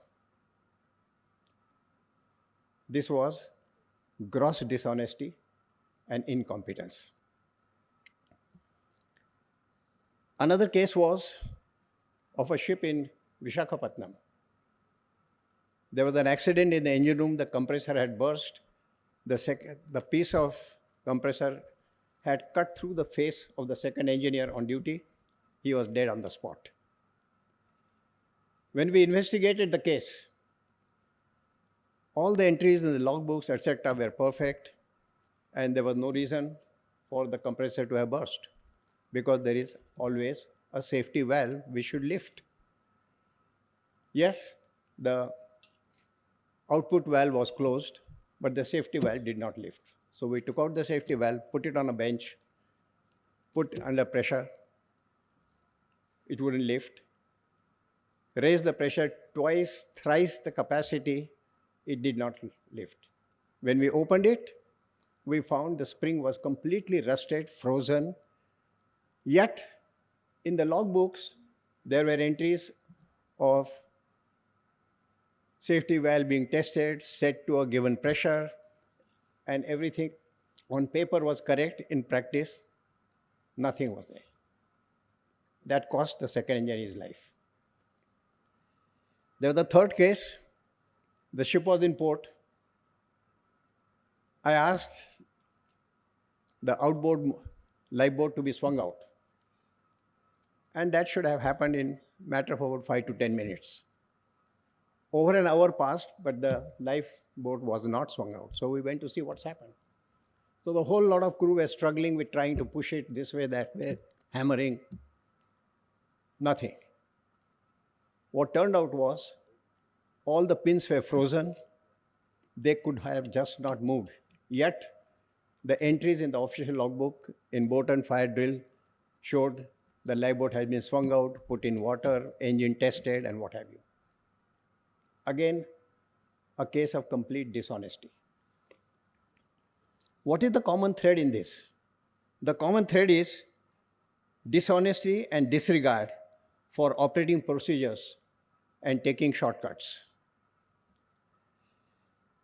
This was gross dishonesty and incompetence. Another case was of a ship in Vishakhapatnam. There was an accident in the engine room. The compressor had burst. The piece of compressor had cut through the face of the second engineer on duty. He was dead on the spot. When we investigated the case, all the entries in the logbooks, etc., were perfect, and there was no reason for the compressor to have burst, because there is always a safety valve which should lift. Yes, the output valve was closed, but the safety valve did not lift. So we took out the safety valve, put it on a bench, put under pressure. It wouldn't lift. Raised the pressure twice, thrice the capacity. It did not lift. When we opened it, we found the spring was completely rusted, frozen. Yet, in the logbooks, There were entries of safety valve being tested, set to a given pressure, and everything on paper was correct. In practice, nothing was there. That cost the second engineer his life. There was the third case. The ship was in port. I asked the outboard lifeboat to be swung out. And that should have happened in a matter of about 5 to 10 minutes. Over an hour passed, but the lifeboat was not swung out. So we went to see what's happened. So the whole lot of crew were struggling with trying to push it this way, that way, hammering. Nothing. What turned out was all the pins were frozen. They could have just not moved. Yet, the entries in the official logbook in boat and fire drill showed the lifeboat has been swung out, put in water, engine tested, and what have you. Again, a case of complete dishonesty. What is the common thread in this? The common thread is dishonesty and disregard for operating procedures and taking shortcuts.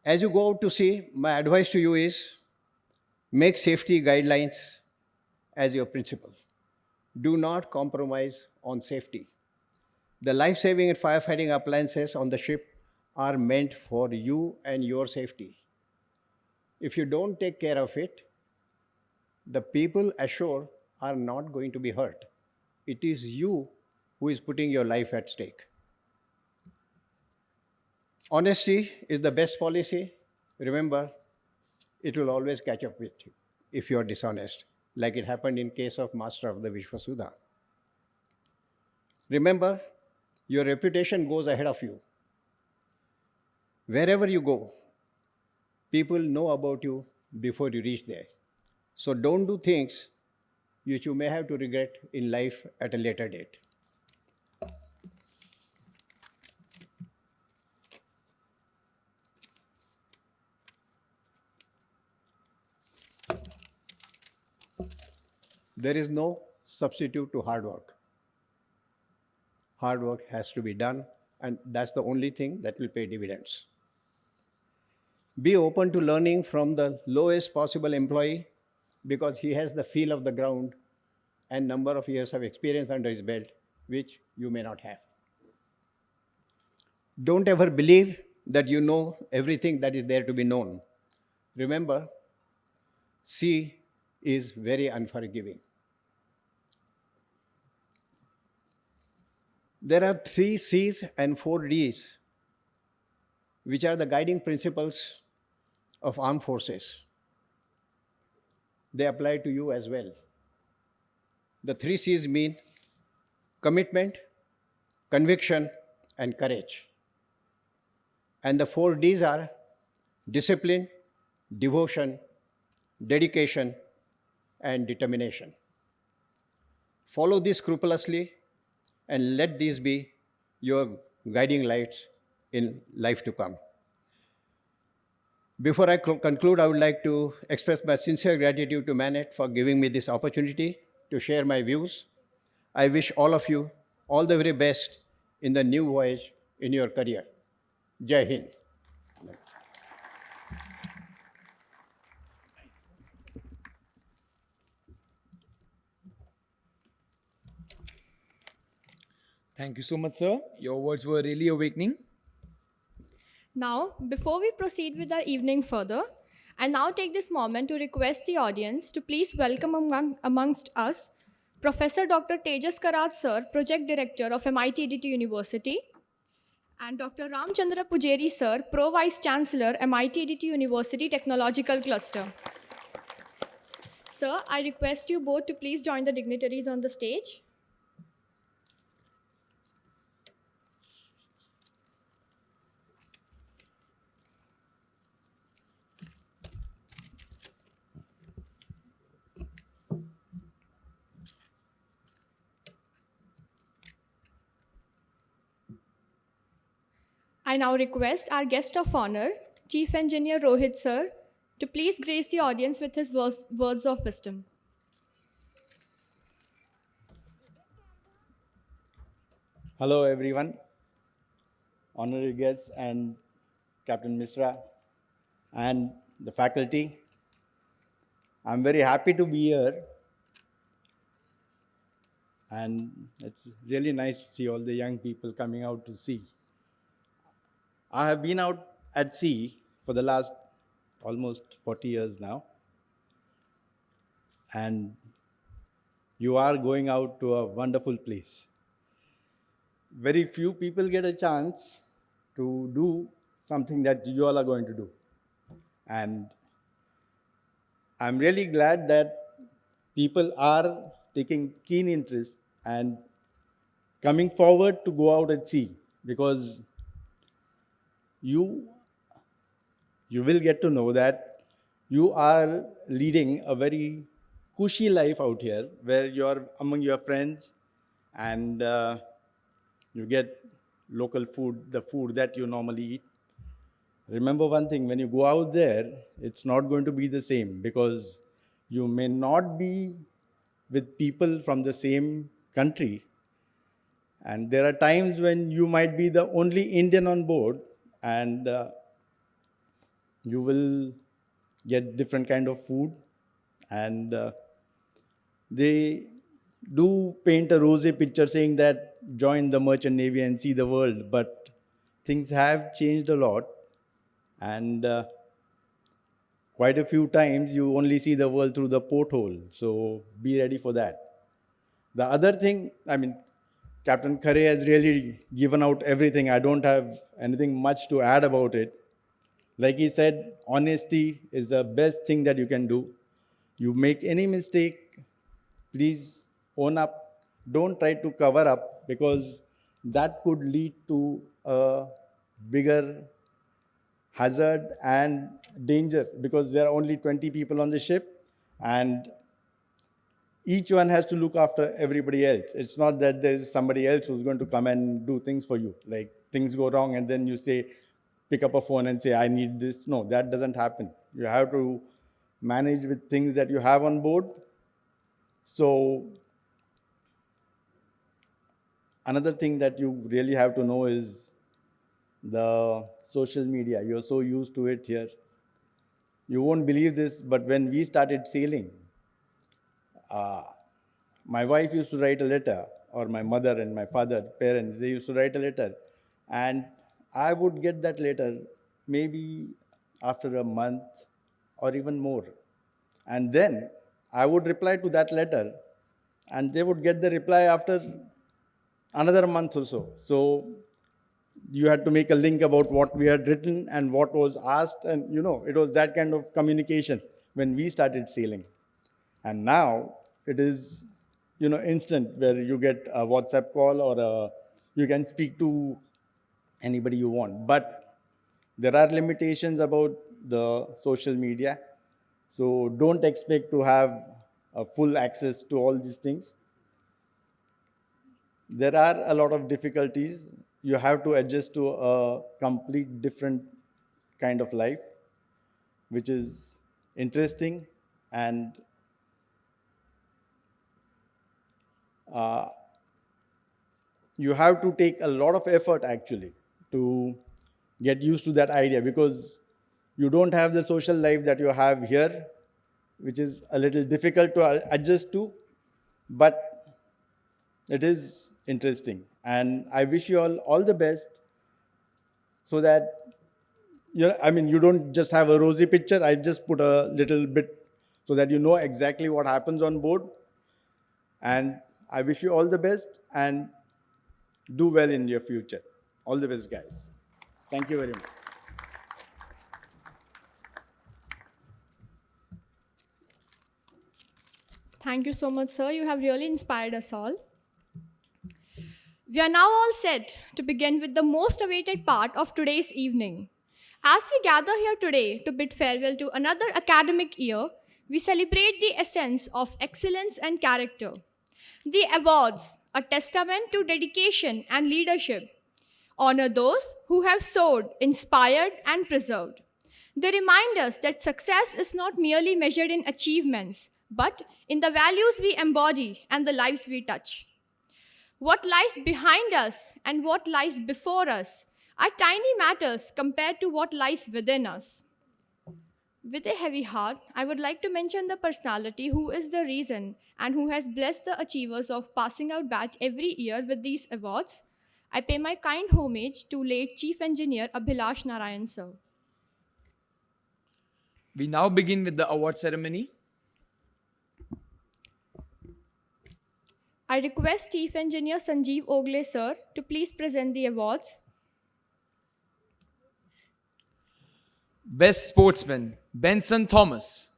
As you go out to sea, my advice to you is make safety guidelines as your principle. Do not compromise on safety. The life-saving and firefighting appliances on the ship are meant for you and your safety. If you don't take care of it, the people ashore are not going to be hurt. It is you who is putting your life at stake. Honesty is the best policy. Remember, it will always catch up with you if you are dishonest, like it happened in case of Master of the Vishwasudha. Remember, your reputation goes ahead of you. Wherever you go, people know about you before you reach there. So don't do things which you may have to regret in life at a later date. There is no substitute to hard work. Hard work has to be done, and that's the only thing that will pay dividends. Be open to learning from the lowest possible employee because he has the feel of the ground and number of years of experience under his belt, which you may not have. Don't ever believe that you know everything that is there to be known. Remember, sea is very unforgiving. There are 3 C's and 4 D's, which are the guiding principles of armed forces. They apply to you as well. The 3 C's mean commitment, conviction, and courage. And the 4 D's are discipline, devotion, dedication, and determination. Follow this scrupulously and let these be your guiding lights in life to come. Before I conclude, I would like to express my sincere gratitude to MANET for giving me this opportunity to share my views. I wish all of you all the very best in the new voyage in your career. Jai Hind. Thank you so much, sir. Your words were really awakening. Now, before we proceed with our evening further, I now take this moment to request the audience to please welcome amongst us Professor Dr. Tejas Karat sir, Project Director of MIT DT University, and Dr. Ramchandra Pujeri sir, Pro Vice Chancellor, MIT DT University Technological Cluster. Sir, I request you both to please join the dignitaries on the stage. I now request our guest of honor, Chief Engineer Rohit sir, to please grace the audience with his words of wisdom. Hello, everyone, honorary guests, and Captain Misra, and the faculty. I'm very happy to be here, and it's really nice to see all the young people coming out to sea. I have been out at sea for the last almost 40 years now, and you are going out to a wonderful place. Very few people get a chance to do something that you all are going to do. And I'm really glad that people are taking keen interest and coming forward to go out at sea, because you will get to know that you are leading a very cushy life out here, where you're among your friends and you get local food, the food that you normally eat. Remember one thing, when you go out there, it's not going to be the same, because you may not be with people from the same country. And there are times when you might be the only Indian on board, and you will get different kind of food. And they do paint a rosy picture saying that join the merchant navy and see the world, but things have changed a lot. And quite a few times you only see the world through the porthole, so be ready for that. The other thing, Captain Khare has really given out everything. I don't have anything much to add about it. Like he said, honesty is the best thing that you can do. You make any mistake, please own up. Don't try to cover up, because that could lead to a bigger hazard and danger, because there are only 20 people on the ship, and each one has to look after everybody else. It's not that there's somebody else who's going to come and do things for you. Like things go wrong and then you say, pick up a phone and say, I need this. No, that doesn't happen. You have to manage with things that you have on board. So another thing that you really have to know is the social media. You're so used to it here. You won't believe this, but when we started sailing, my wife used to write a letter, or my mother and my father, parents, they used to write a letter. And I would get that letter maybe after a month or even more. And then I would reply to that letter, and they would get the reply after another month or so. So you had to make a link about what we had written and what was asked, and it was that kind of communication when we started sailing. And now it is instant, where you get a WhatsApp call, or you can speak to anybody you want. But there are limitations about the social media, so don't expect to have full access to all these things. There are a lot of difficulties. You have to adjust to a complete different kind of life, which is interesting, and you have to take a lot of effort actually to get used to that idea, because you don't have the social life that you have here, which is a little difficult to adjust to, but it is interesting. And I wish you all the best, so that you don't just have a rosy picture. I just put a little bit so that you know exactly what happens on board. And I wish you all the best, and do well in your future. All the best, guys. Thank you very much. Thank you so much, sir. You have really inspired us all. We are now all set to begin with the most awaited part of today's evening. As we gather here today to bid farewell to another academic year, we celebrate the essence of excellence and character. The awards, a testament to dedication and leadership, honor those who have soared, inspired, and preserved. They remind us that success is not merely measured in achievements, but in the values we embody and the lives we touch. What lies behind us and what lies before us are tiny matters compared to what lies within us. With a heavy heart, I would like to mention the personality who is the reason and who has blessed the achievers of passing out batch every year with these awards. I pay my kind homage to late Chief Engineer Abhilash Narayan sir. We now begin with the award ceremony. I request Chief Engineer Sanjeev Ogle sir to please present the awards. Best Sportsman, Benson Thomas.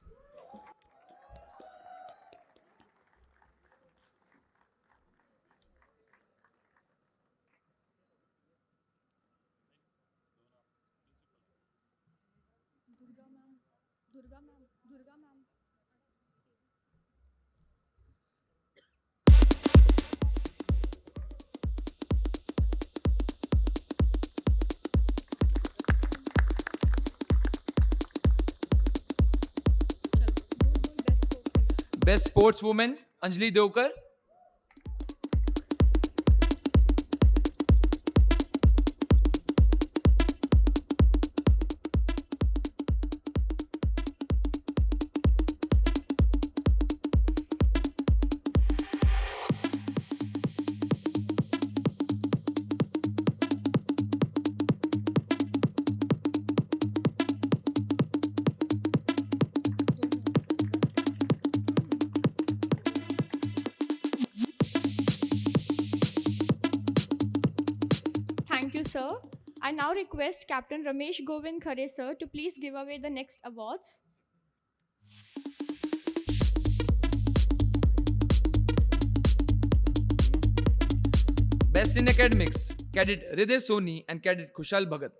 Best Sportswoman, Anjali Devkar. Thank you, sir. I now request Captain Ramesh Govind Khare sir to please give away the next awards. Best in Academics, Cadet Hriday Soni and Cadet Kushal Bhagat.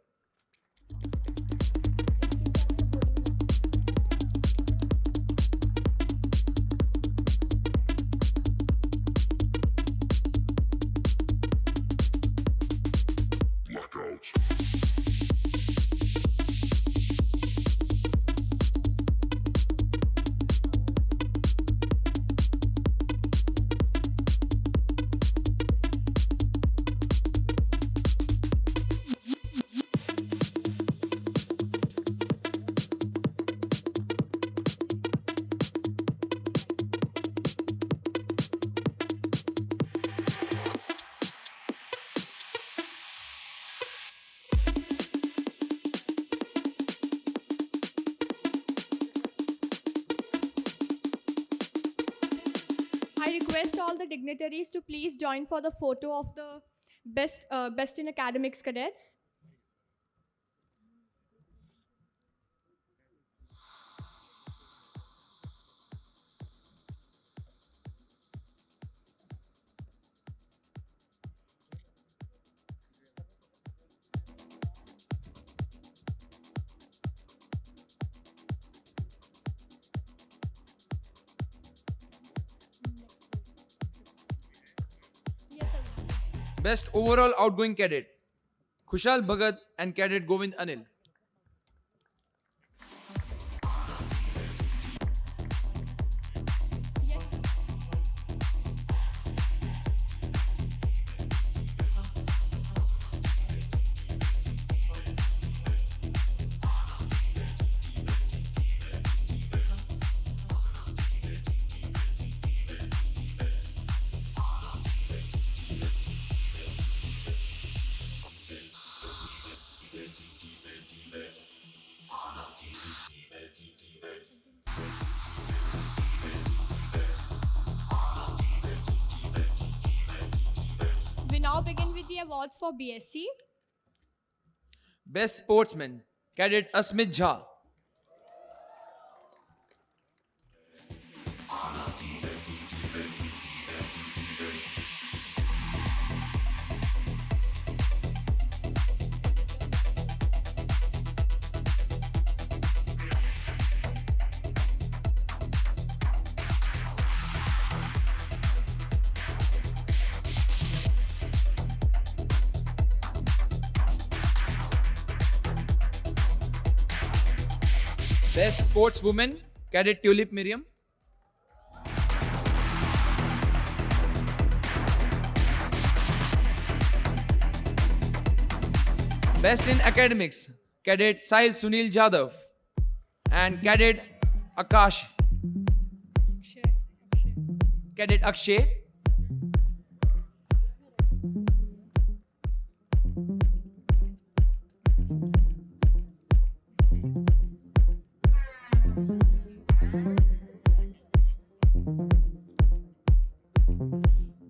I request all the dignitaries to please join for the photo of the best in academics cadets. Best Overall Outgoing Cadet, Kushal Bhagat and Cadet Govind Anil. We now begin with the awards for BSc. Best Sportsman, Cadet Asmit Jha. Best Sportswoman, Cadet Tulip Miriam. Best in academics, Cadet Sahil Sunil Jadhav and Cadet Akash. Cadet Akshay.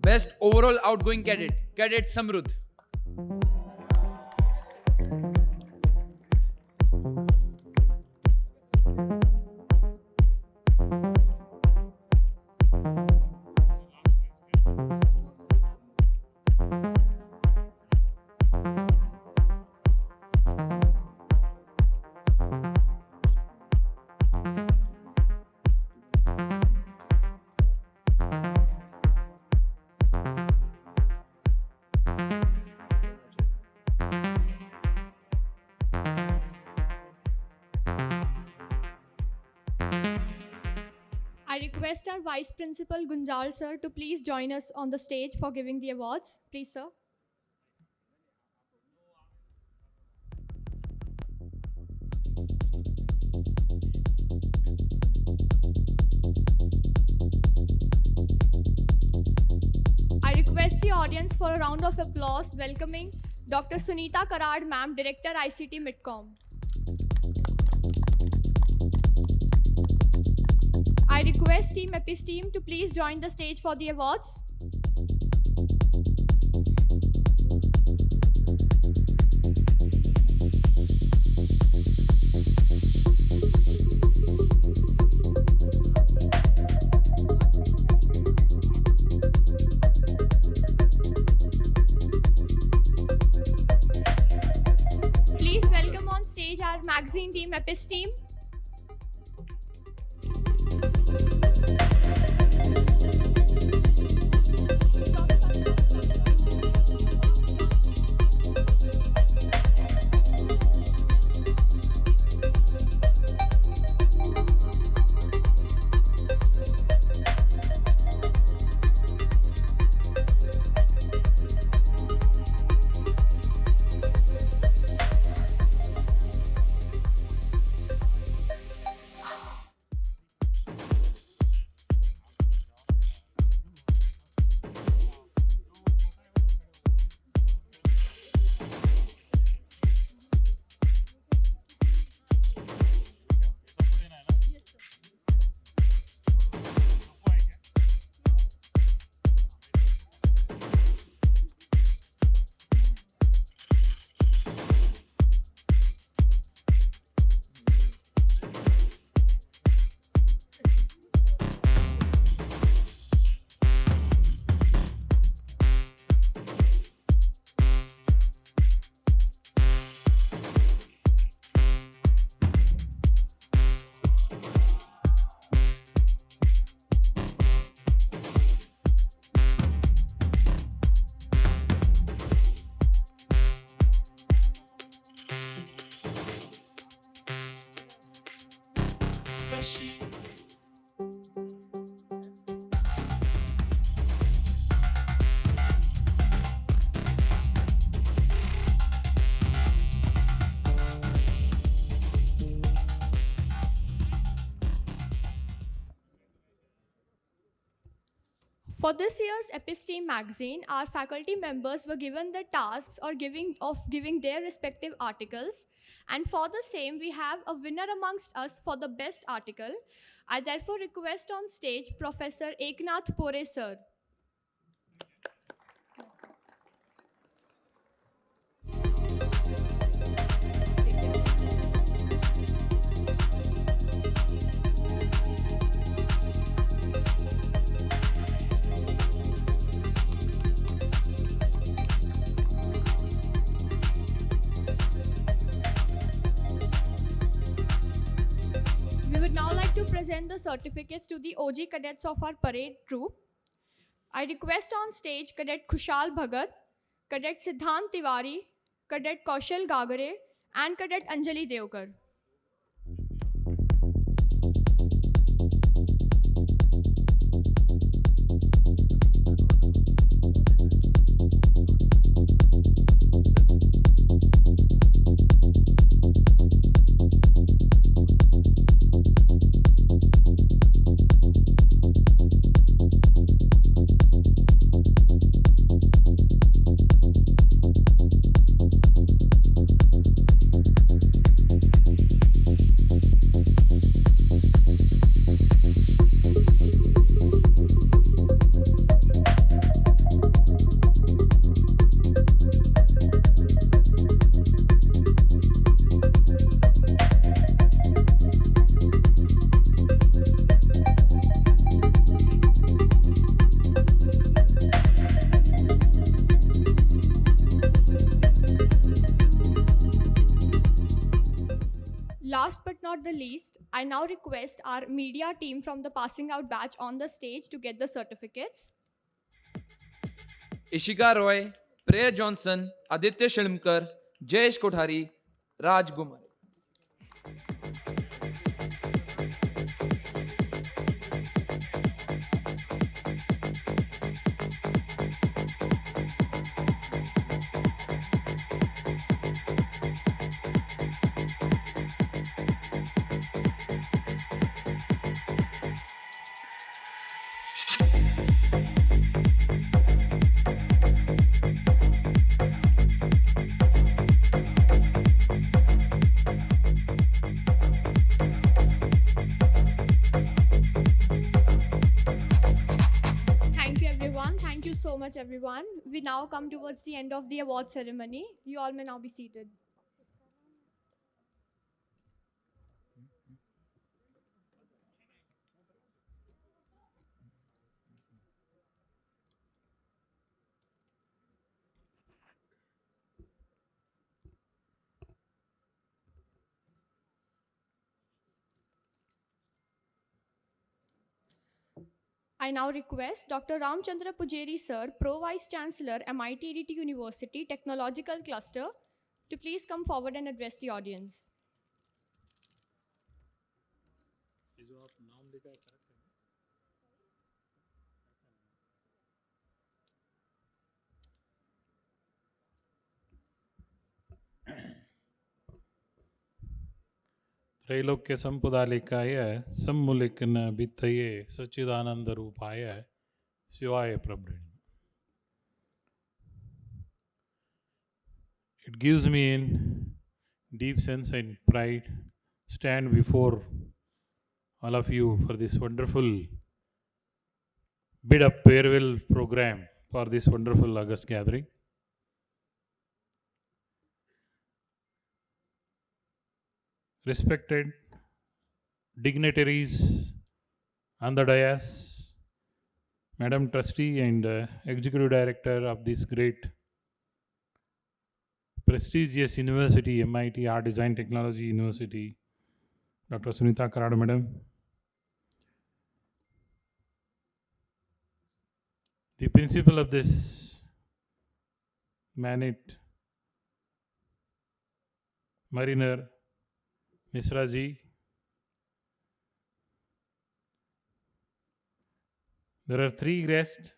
Best overall outgoing cadet, Cadet Samrudh. I request our Vice Principal Gunjal sir to please join us on the stage for giving the awards. Please, sir. I request the audience for a round of applause welcoming Dr. Sunita Karad, Ma'am, Director ICT Midcom. I request Team Episteme to please join the stage for the awards. Please welcome on stage our magazine team Episteme. For this year's Episteme magazine, our faculty members were given the tasks or giving their respective articles. And for the same, we have a winner amongst us for the best article. I therefore request on stage Professor Eknath Pore sir. Present the certificates to the OG cadets of our parade troop. I request on stage Cadet Khushal Bhagat, Cadet Siddhant Tiwari, Cadet Kaushal Gagare, and Cadet Anjali Devkar. not the least, I now request our media team from the passing out batch on the stage to get the certificates. Ishika Roy, Preya Johnson, Aditya Shilmkar, Jayesh Kothari, Raj Gumar. Thank you, everyone. Thank you so much, everyone. We now come towards the end of the award ceremony. You all may now be seated. I now request Dr. Ramchandra Pujari Sir, Pro Vice Chancellor, MIT DT University Technological Cluster, to please come forward and address the audience. त्रैलोक्य संपुदालिकाय सम्मुलिकन वित्तये सच्चिदानंद रूपाय शिवाय प्रभृति. It gives me a deep sense and pride stand before all of you for this wonderful bid up farewell program for this wonderful August gathering. Respected dignitaries on the dais, Madam Trustee and Executive Director of this great prestigious university, MIT Art Design Technology University, Dr. Sunita Karad Madam, the principal of this MANET, Mariner, Misra ji, there are three guests.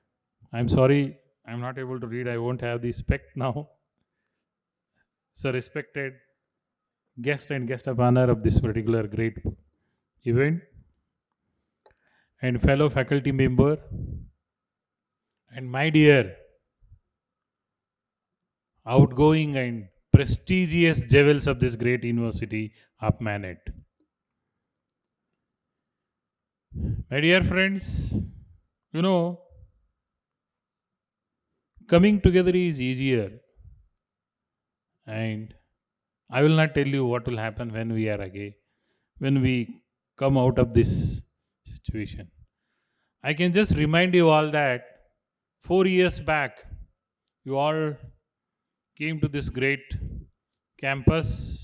I'm sorry, I'm not able to read. I won't have the spec now. So respected guest and guest of honor of this particular great event, and fellow faculty member, and my dear outgoing and prestigious jewels of this great university of MANET. My dear friends, you know, coming together is easier, and I will not tell you what will happen when we are again, when we come out of this situation. I can just remind you all that 4 years back, you all came to this great campus.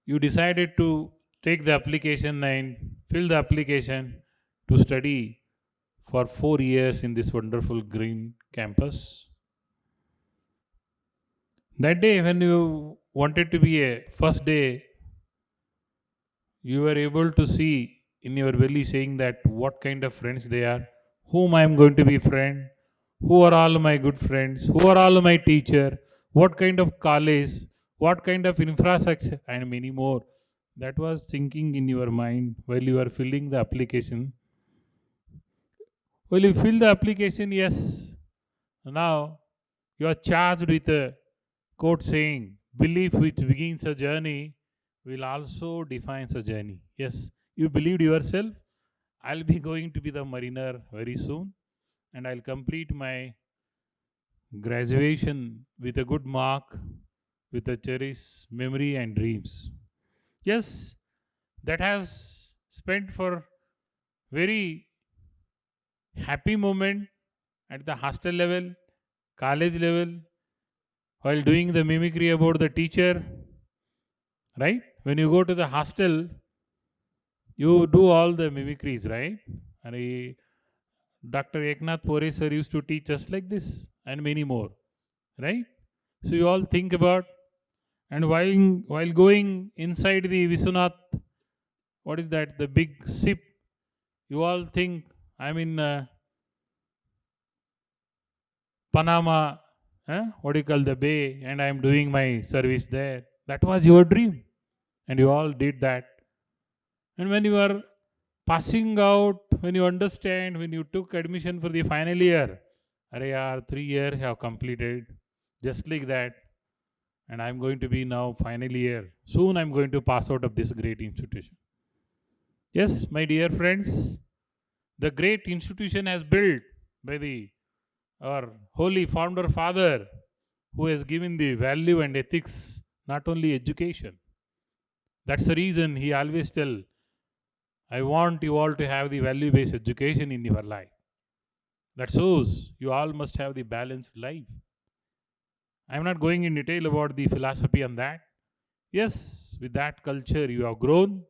You decided to take the application and fill the application to study for 4 years in this wonderful green campus. That day, when you wanted to be a first day, you were able to see in your belly saying that what kind of friends they are, whom I am going to be friend, who are all my good friends, who are all my teacher, what kind of college, what kind of infrastructure, and many more. That was thinking in your mind while you are filling the application. Well, you fill the application, yes. Now you are charged with a quote saying, belief which begins a journey will also define a journey. Yes, you believed yourself. I'll be going to be the mariner very soon, and I'll complete my graduation with a good mark, with a cherished memory and dreams. Yes, that has spent for very happy moment at the hostel level, college level, while doing the mimicry about the teacher, right? when you go to the hostel, you do all the mimicries, right? And Dr. Eknath Pore sir used to teach us like this and many more, right? So you all think about, and while going inside the Vishwanath, what is that? The big ship. You all think I'm in Panama, what do you call the bay, and I'm doing my service there. That was your dream, and you all did that. And when you are passing out, when you understand, when you took admission for the final year, Arey yaar, 3 years have completed, just like that. And I'm going to be now final year. Soon I'm going to pass out of this great institution. Yes, my dear friends, the great institution has built by our holy founder father, who has given the value and ethics, not only education. That's the reason he always tell, I want you all to have the value-based education in your life. That shows you all must have the balanced life. I'm not going in detail about the philosophy on that. Yes, with that culture you have grown.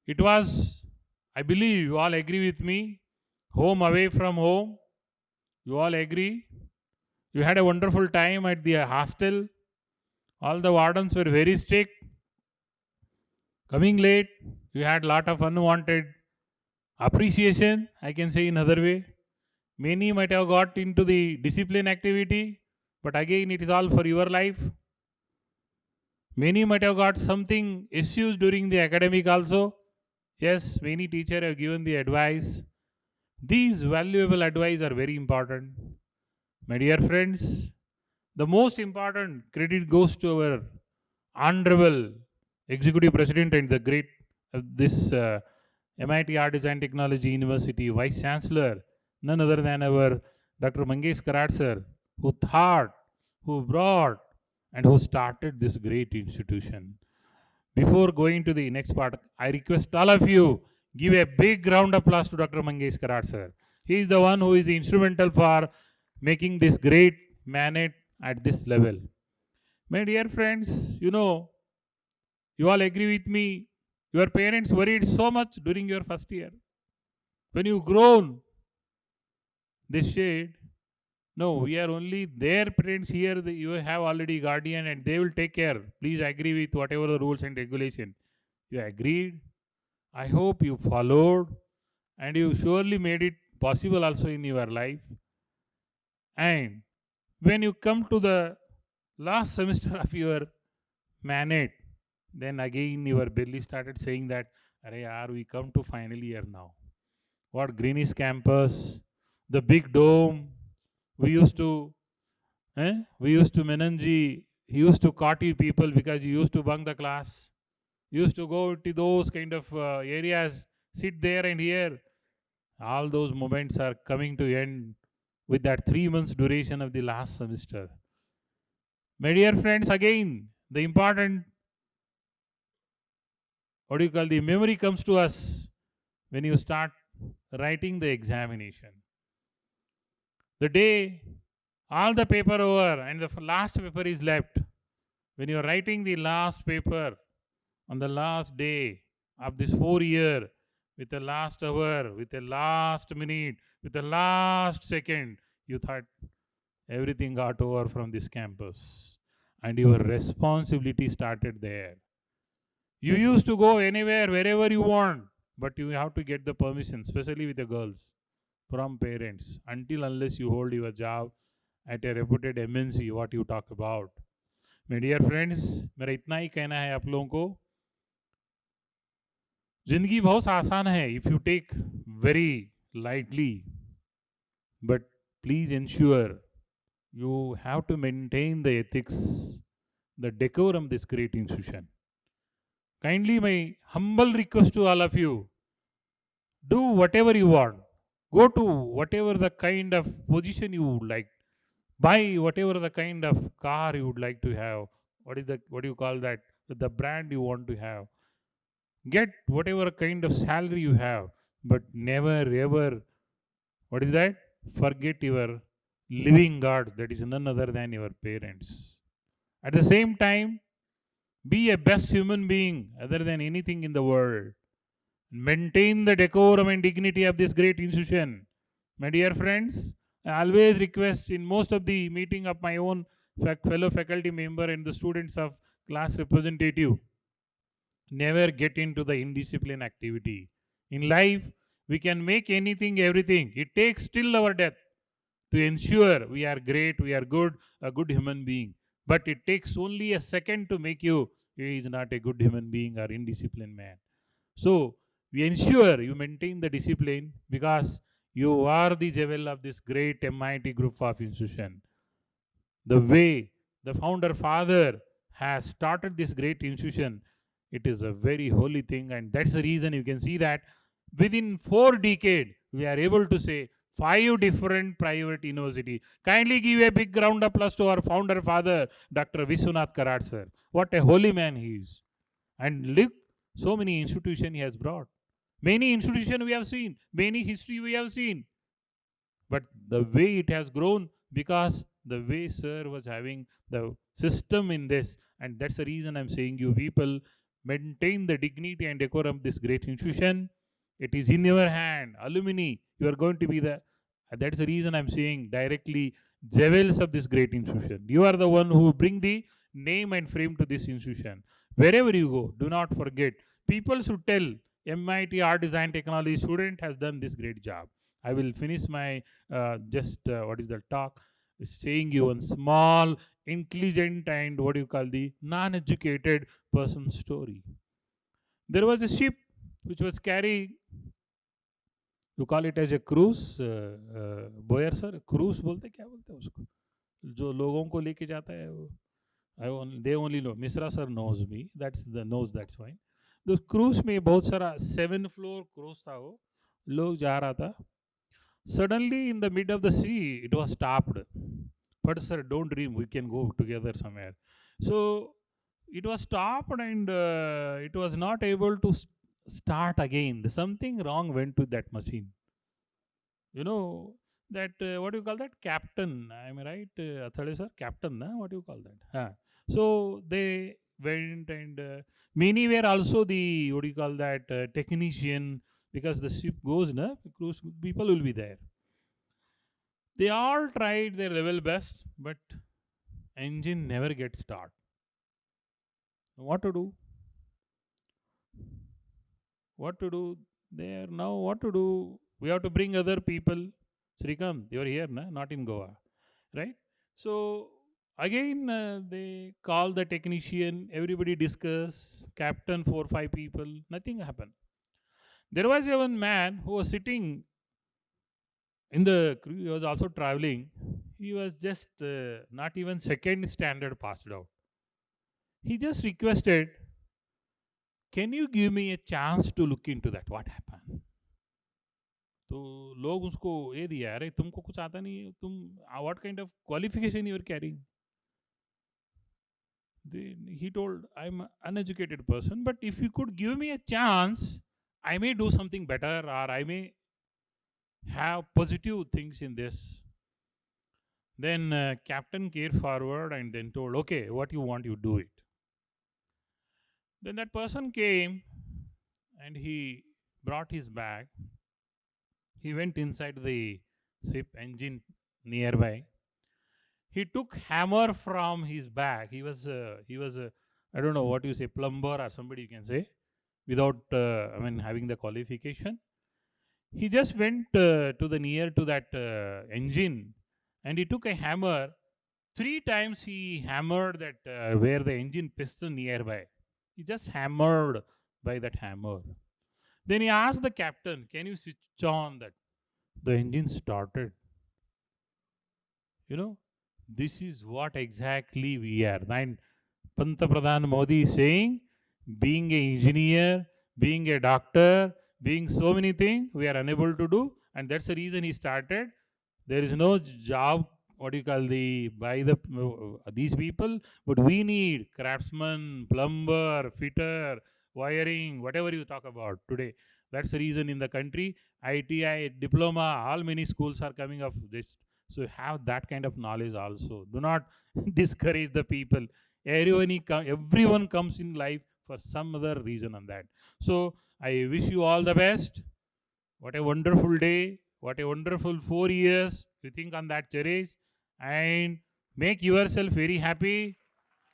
It was, I believe you all agree with me, home away from home. You all agree? You had a wonderful time at the hostel. All the wardens were very strict. Coming late, you had lot of unwanted appreciation, I can say in other way. Many might have got into the discipline activity, but again it is all for your life. Many might have got something issues during the academic also. Yes, many teachers have given the advice. These valuable advice are very important. My dear friends, the most important credit goes to our Honorable Executive President and the great this MIT Art Design Technology University Vice Chancellor, none other than our Dr. Mangesh Karat sir, who thought, who brought, and who started this great institution. Before going to the next part, I request all of you, give a big round of applause to Dr. Mangesh Karat sir. He is the one who is instrumental for making this great MANET at this level. My dear friends, you know, you all agree with me, your parents worried so much during your first year. When you grown, they said, no, we are only their parents here, you have already guardian and they will take care. Please agree with whatever the rules and regulation. You agreed. I hope you followed and you surely made it possible also in your life. And when you come to the last semester of your MANET, then again your belly started saying that, Arey yaar, we come to final year now. What greenish campus, the big dome, we used to Menanji, he used to caught you people because you used to bunk the class. You used to go to those kind of areas, sit there and here. All those moments are coming to end with that 3 months duration of the last semester. My dear friends, again, the important, the memory comes to us when you start writing the examination. The day all the paper over and the last paper is left, when you are writing the last paper on the last day of this 4 year, with the last hour, with the last minute, with the last second, you thought everything got over from this campus and your responsibility started there. You used to go anywhere, wherever you want, but you have to get the permission, especially with the girls, from parents, until unless you hold your job at a reputed MNC, what you talk about. My dear friends, मेरा इतना ही कहना है आप लोगों को, जिंदगी बहुत आसान है if you take very lightly, but please ensure you have to maintain the ethics, the decorum of this great institution. Kindly, my humble request to all of you, do whatever you want. Go to whatever the kind of position you would like. Buy whatever the kind of car you would like to have. What do you call that? The brand you want to have. Get whatever kind of salary you have, but never ever, forget your living God, that is none other than your parents. At the same time, Be a best human being other than anything in the world. Maintain the decorum and dignity of this great institution. My dear friends, I always request in most of the meeting of my own fellow faculty member and the students of class representative, never get into the indiscipline activity. In life, we can make anything, everything. It takes till our death to ensure we are great, we are good, a good human being. But it takes only a second to make you, he is not a good human being or indisciplined man. So we ensure you maintain the discipline because you are the jewel of this great MIT group of institution. The way the founder father has started this great institution, it is a very holy thing, and that's the reason you can see that within 4 decades we are able to say 5 different private university. Kindly give a big round of applause to our founder father, Dr. Vishwanath Karad sir. What a holy man he is. And look, so many institutions he has brought. Many institutions we have seen, many history we have seen. But the way it has grown, because the way sir was having the system in this, and that's the reason I'm saying you people maintain the dignity and decorum of this great institution. It is in your hand. Alumni, you are going to be the, that's the reason I'm saying directly jewels of this great institution. You are the one who bring the name and frame to this institution. Wherever you go, do not forget. People should tell MIT Art Design Technology student has done this great job. I will finish my what is the talk, saying you one small, intelligent and what do you call the non-educated person story. There was a ship which was carrying, you call it as a cruise, boyer sir, cruise बोलते क्या बोलते हैं उसको, जो लोगों को लेके जाता है वो, they only know, Misra sir knows me, that's fine. The cruise में बहुत सारा 7 floor cruise था वो, लोग जा रहा था. Suddenly in the mid of the sea it was stopped. But sir, don't dream, we can go together somewhere. So it was stopped and it was not able to start again. Something wrong went to that machine. You know that what do you call that, captain? Am I right, Athale sir? Captain, na? What do you call that? So they went and many were also the what do you call that technician, because the ship goes, na, cruise people will be there. They all tried their level best, but engine never gets start. What to do? What to do? There now, what to do? We have to bring other people. Srikam, you are here, na? Not in Goa, right? So again, they call the technician. Everybody discuss. Captain, 4 5 people. Nothing happened. There was a one man who was sitting in the crew. He was also traveling. He was just not even second standard passed out. He just requested, can you give me a chance to look into that? What happened? तो लोग उसको ये दिया, अरे तुमको कुछ आता नहीं, तुम what kind of qualification you are carrying? He told, I'm an uneducated person, but if you could give me a chance, I may do something better, or I may have positive things in this. Then captain came forward and then told, okay, what you want, you do it. Then that person came and he brought his bag. He went inside the ship engine nearby. He took hammer from his bag. He was I don't know what you say, plumber or somebody you can say, without having the qualification. He just went to the near to that engine, and he took a hammer. 3 times he hammered that where the engine piston nearby. He just hammered by that hammer. Then he asked the captain, can you switch on that? The engine started. You know, this is what exactly we are. And Pradhan Modi is saying, being an engineer, being a doctor, being so many things, we are unable to do. And that's the reason he started. There is no job, what do you call by these people, but we need craftsman, plumber, fitter, wiring, whatever you talk about today. That's the reason in the country, ITI, diploma, all many schools are coming up this. So have that kind of knowledge also. Do not discourage the people. Everyone comes in life for some other reason on that. So I wish you all the best. What a wonderful day. What a wonderful 4 years. You think on that, cherish and make yourself very happy.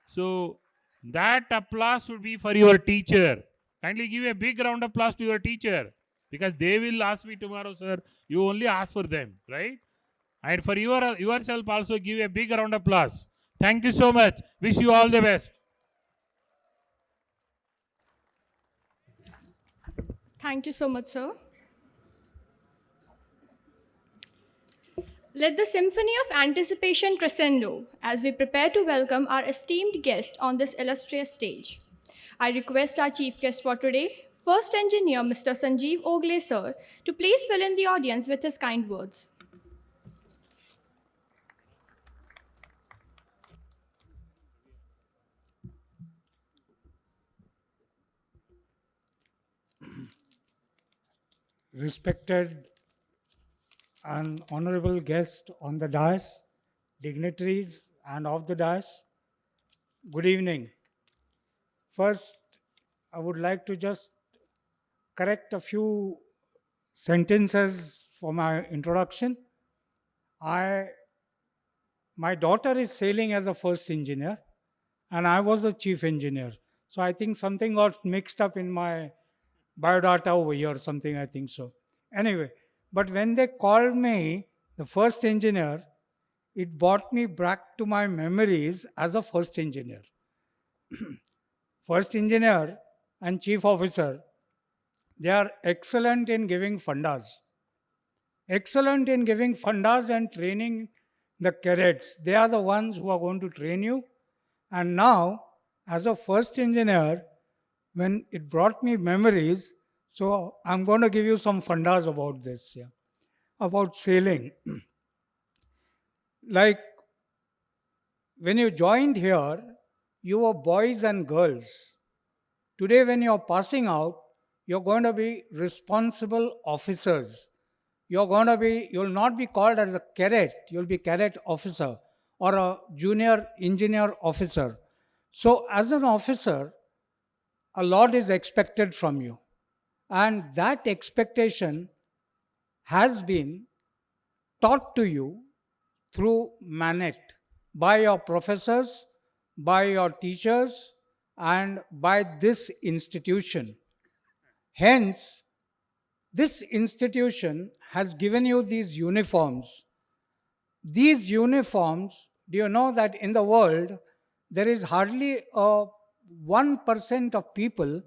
So that applause should be for your teacher. Kindly give a big round of applause to your teacher, because they will ask me tomorrow, sir. You only ask for them, right? And for yourself also give a big round of applause. Thank you so much. Wish you all the best. Thank you so much, sir. Let the symphony of anticipation crescendo as we prepare to welcome our esteemed guest on this illustrious stage. I request our chief guest for today, First Engineer Mr. Sanjeev Ogle, sir, to please fill in the audience with his kind words. Respected and honorable guests on the dais, dignitaries and off the dais, good evening. First, I would like to just correct a few sentences for my introduction. My daughter is sailing as a first engineer, and I was a chief engineer. So I think something got mixed up in my biodata over here, something I think so. Anyway, but when they called me the first engineer, it brought me back to my memories as a first engineer. First engineer and chief officer, they are excellent in giving fundas. Excellent in giving fundas and training the cadets. They are the ones who are going to train you. And now, as a first engineer, when it brought me memories, so I'm going to give you some fundas about this, about sailing. Like, when you joined here, you were boys and girls. Today, when you're passing out, you're going to be responsible officers. You'll not be called as a cadet, you'll be cadet officer or a junior engineer officer. So as an officer, a lot is expected from you. And that expectation has been taught to you through MANET by your professors, by your teachers, and by this institution. Hence, this institution has given you these uniforms. These uniforms, do you know that in the world, there is hardly 1% of people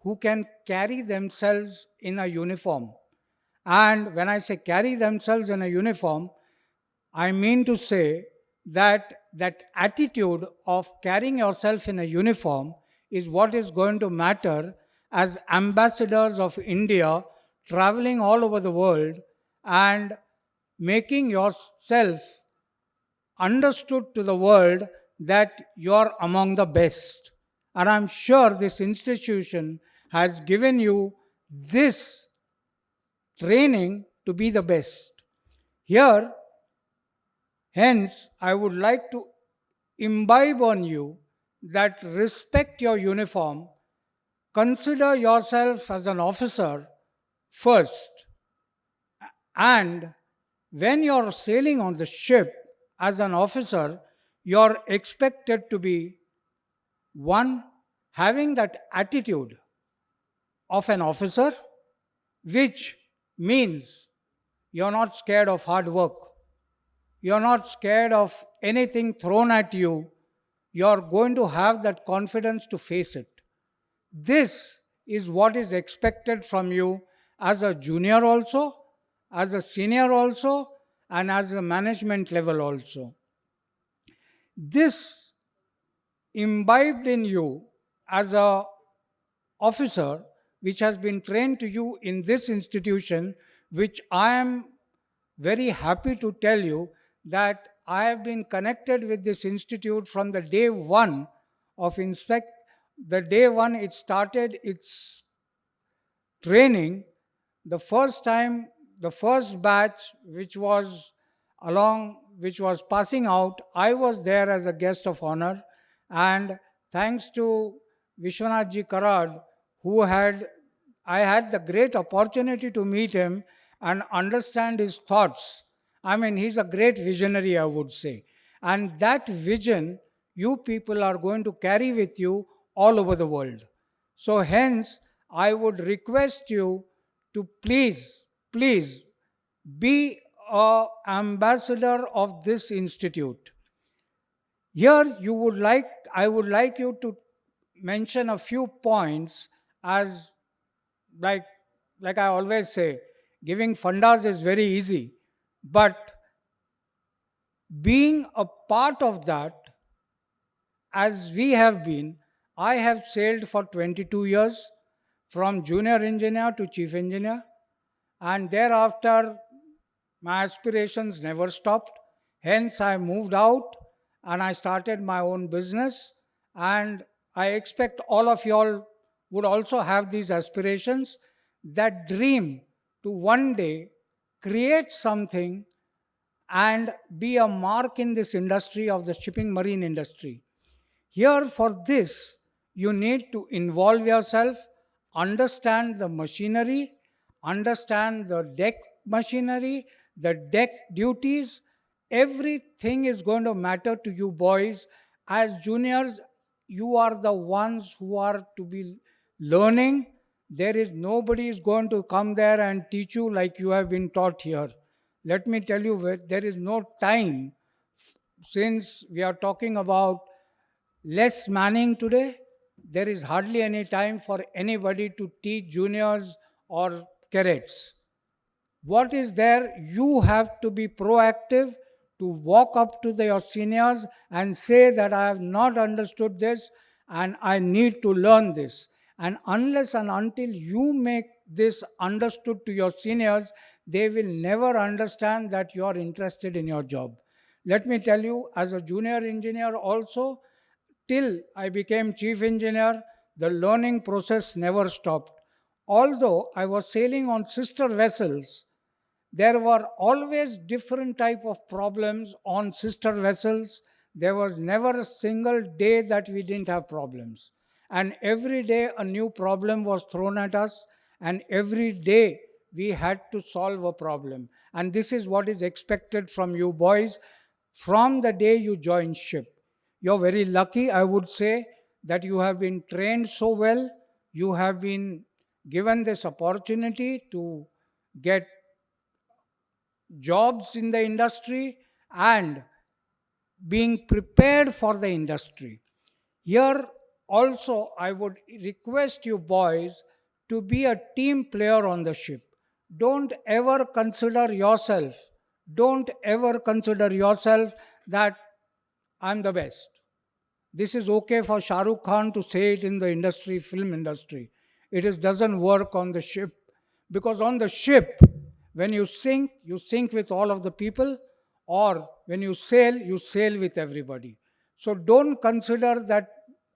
who can carry themselves in a uniform. And when I say carry themselves in a uniform, I mean to say that that attitude of carrying yourself in a uniform is what is going to matter as ambassadors of India traveling all over the world and making yourself understood to the world that you're among the best. And I'm sure this institution has given you this training to be the best. Here, hence, I would like to imbibe on you that respect your uniform, consider yourself as an officer first, and when you're sailing on the ship as an officer, you're expected to be one, having that attitude of an officer, which means you're not scared of hard work. You're not scared of anything thrown at you. You're going to have that confidence to face it. This is what is expected from you as a junior also, as a senior also, and as a management level also. This imbibed in you as a officer, which has been trained to you in this institution, which I am very happy to tell you that I have been connected with this institute from the day one of the day one it started its training. The first time, the first batch which was passing out, I was there as a guest of honor, And thanks to Vishwanathji Karad, I had the great opportunity to meet him and understand his thoughts. I mean, he's a great visionary, I would say. And that vision, you people are going to carry with you all over the world. So hence, I would request you to please be an ambassador of this institute. Here I would like you to mention a few points as like like I always say, giving fundas is very easy, but being a part of that, as we have been, I have sailed for 22 years from junior engineer to chief engineer, and thereafter my aspirations never stopped. Hence, I moved out and I started my own business. And I expect all of y'all would also have these aspirations, that dream to one day create something and be a mark in this industry of the shipping marine industry. Here, for this, you need to involve yourself, understand the machinery, understand the deck machinery, the deck duties. Everything is going to matter to you boys. As juniors, you are the ones who are to be learning. There is nobody is going to come there and teach you like you have been taught here. Let me tell you, there is no time, since we are talking about less manning today. There is hardly any time for anybody to teach juniors or cadets. What is there? You have to be proactive, to walk up to your seniors and say that I have not understood this and I need to learn this. And unless and until you make this understood to your seniors, they will never understand that you are interested in your job. Let me tell you, as a junior engineer also, till I became chief engineer, the learning process never stopped. Although I was sailing on sister vessels, there were always different type of problems on sister vessels. There was never a single day that we didn't have problems. And every day a new problem was thrown at us, and every day we had to solve a problem. And this is what is expected from you boys from the day you join ship. You're very lucky, I would say, that you have been trained so well. You have been given this opportunity to get jobs in the industry and being prepared for the industry. Here also, I would request you boys to be a team player on the ship. Don't ever consider yourself that I'm the best. This is okay for Shah Rukh Khan to say it in the industry, film industry. It doesn't work on the ship, because on the ship, when you sink with all of the people, or when you sail with everybody. So don't consider that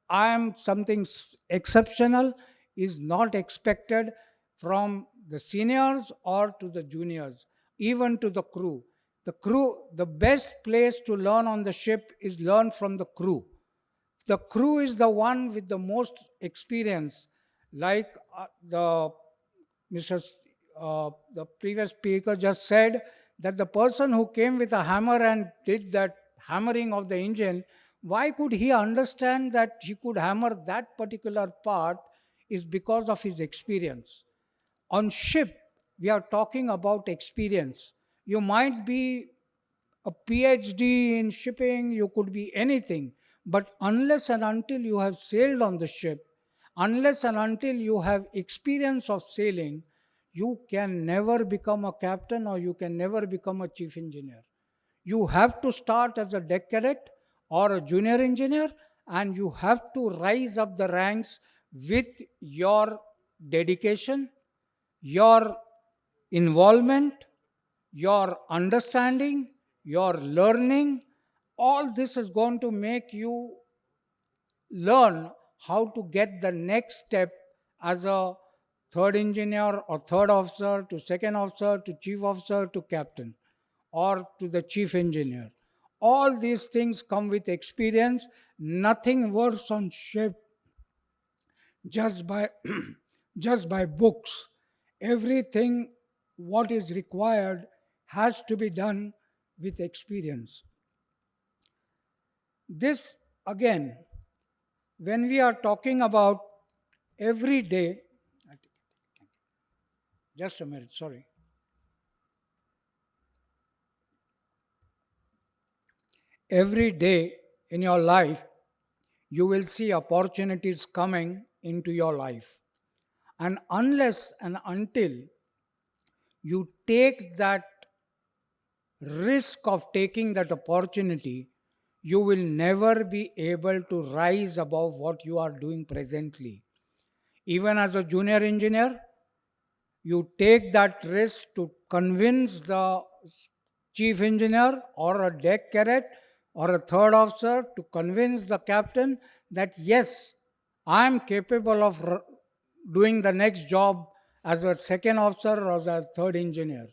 I am something exceptional, is not expected from the seniors or to the juniors, even to the crew. The best place to learn on the ship is learn from the crew. The crew is the one with the most experience, like the previous speaker just said, that the person who came with a hammer and did that hammering of the engine, why could he understand that he could hammer that particular part is because of his experience. On ship, we are talking about experience. You might be a PhD in shipping, you could be anything, but unless and until you have sailed on the ship, unless and until you have experience of sailing, you can never become a captain or you can never become a chief engineer. You have to start as a deck cadet or a junior engineer, and you have to rise up the ranks with your dedication, your involvement, your understanding, your learning. All this is going to make you learn how to get the next step as a third engineer or third officer to second officer to chief officer to captain or to the chief engineer. All these things come with experience, Nothing works on ship just by just by books. Everything what is required has to be done with experience. This again, when we are talking about every day, just a minute, sorry. Every day in your life, you will see opportunities coming into your life. And unless and until you take that risk of taking that opportunity, you will never be able to rise above what you are doing presently. Even as a junior engineer, you take that risk to convince the chief engineer or a deck cadet or a third officer to convince the captain that yes, I am capable of doing the next job as a second officer or as a third engineer.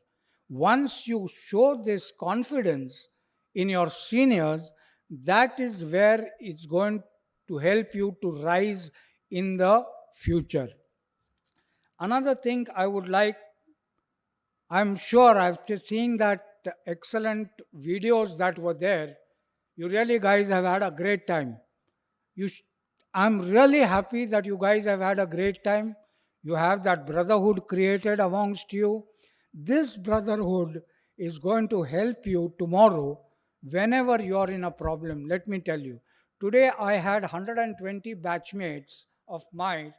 Once you show this confidence in your seniors, that is where it's going to help you to rise in the future. Another thing I would like, I'm sure after seeing that excellent videos that were there, you really guys have had a great time. I'm really happy that you guys have had a great time. You have that brotherhood created amongst you. This brotherhood is going to help you tomorrow whenever you are in a problem. Let me tell you. Today I had 120 batchmates of mine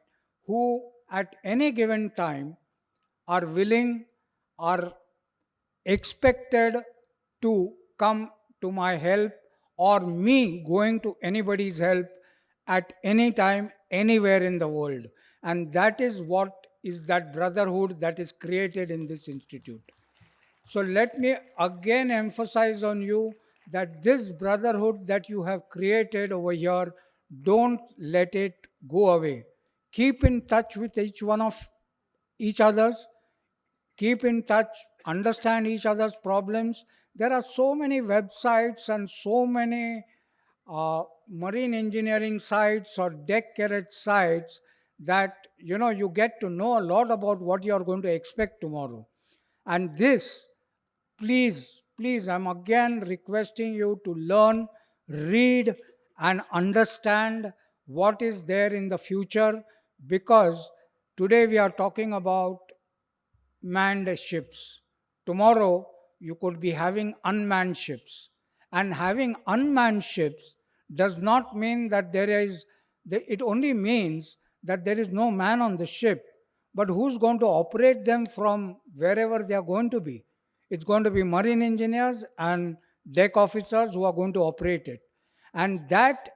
who at any given time are willing, are expected to come to my help or me going to anybody's help at any time, anywhere in the world. And that is what is that brotherhood that is created in this institute. So let me again emphasize on you that this brotherhood that you have created over here, don't let it go away. Keep in touch with each one of each others. Keep in touch, understand each other's problems. There are so many websites and so many marine engineering sites or deck cadet sites that you get to know a lot about what you are going to expect tomorrow. And this, please, I'm again requesting you to learn, read, and understand what is there in the future, because today we are talking about manned ships. Tomorrow, you could be having unmanned ships. And having unmanned ships does not mean that it only means that there is no man on the ship. But who's going to operate them from wherever they are going to be? It's going to be marine engineers and deck officers who are going to operate it. And that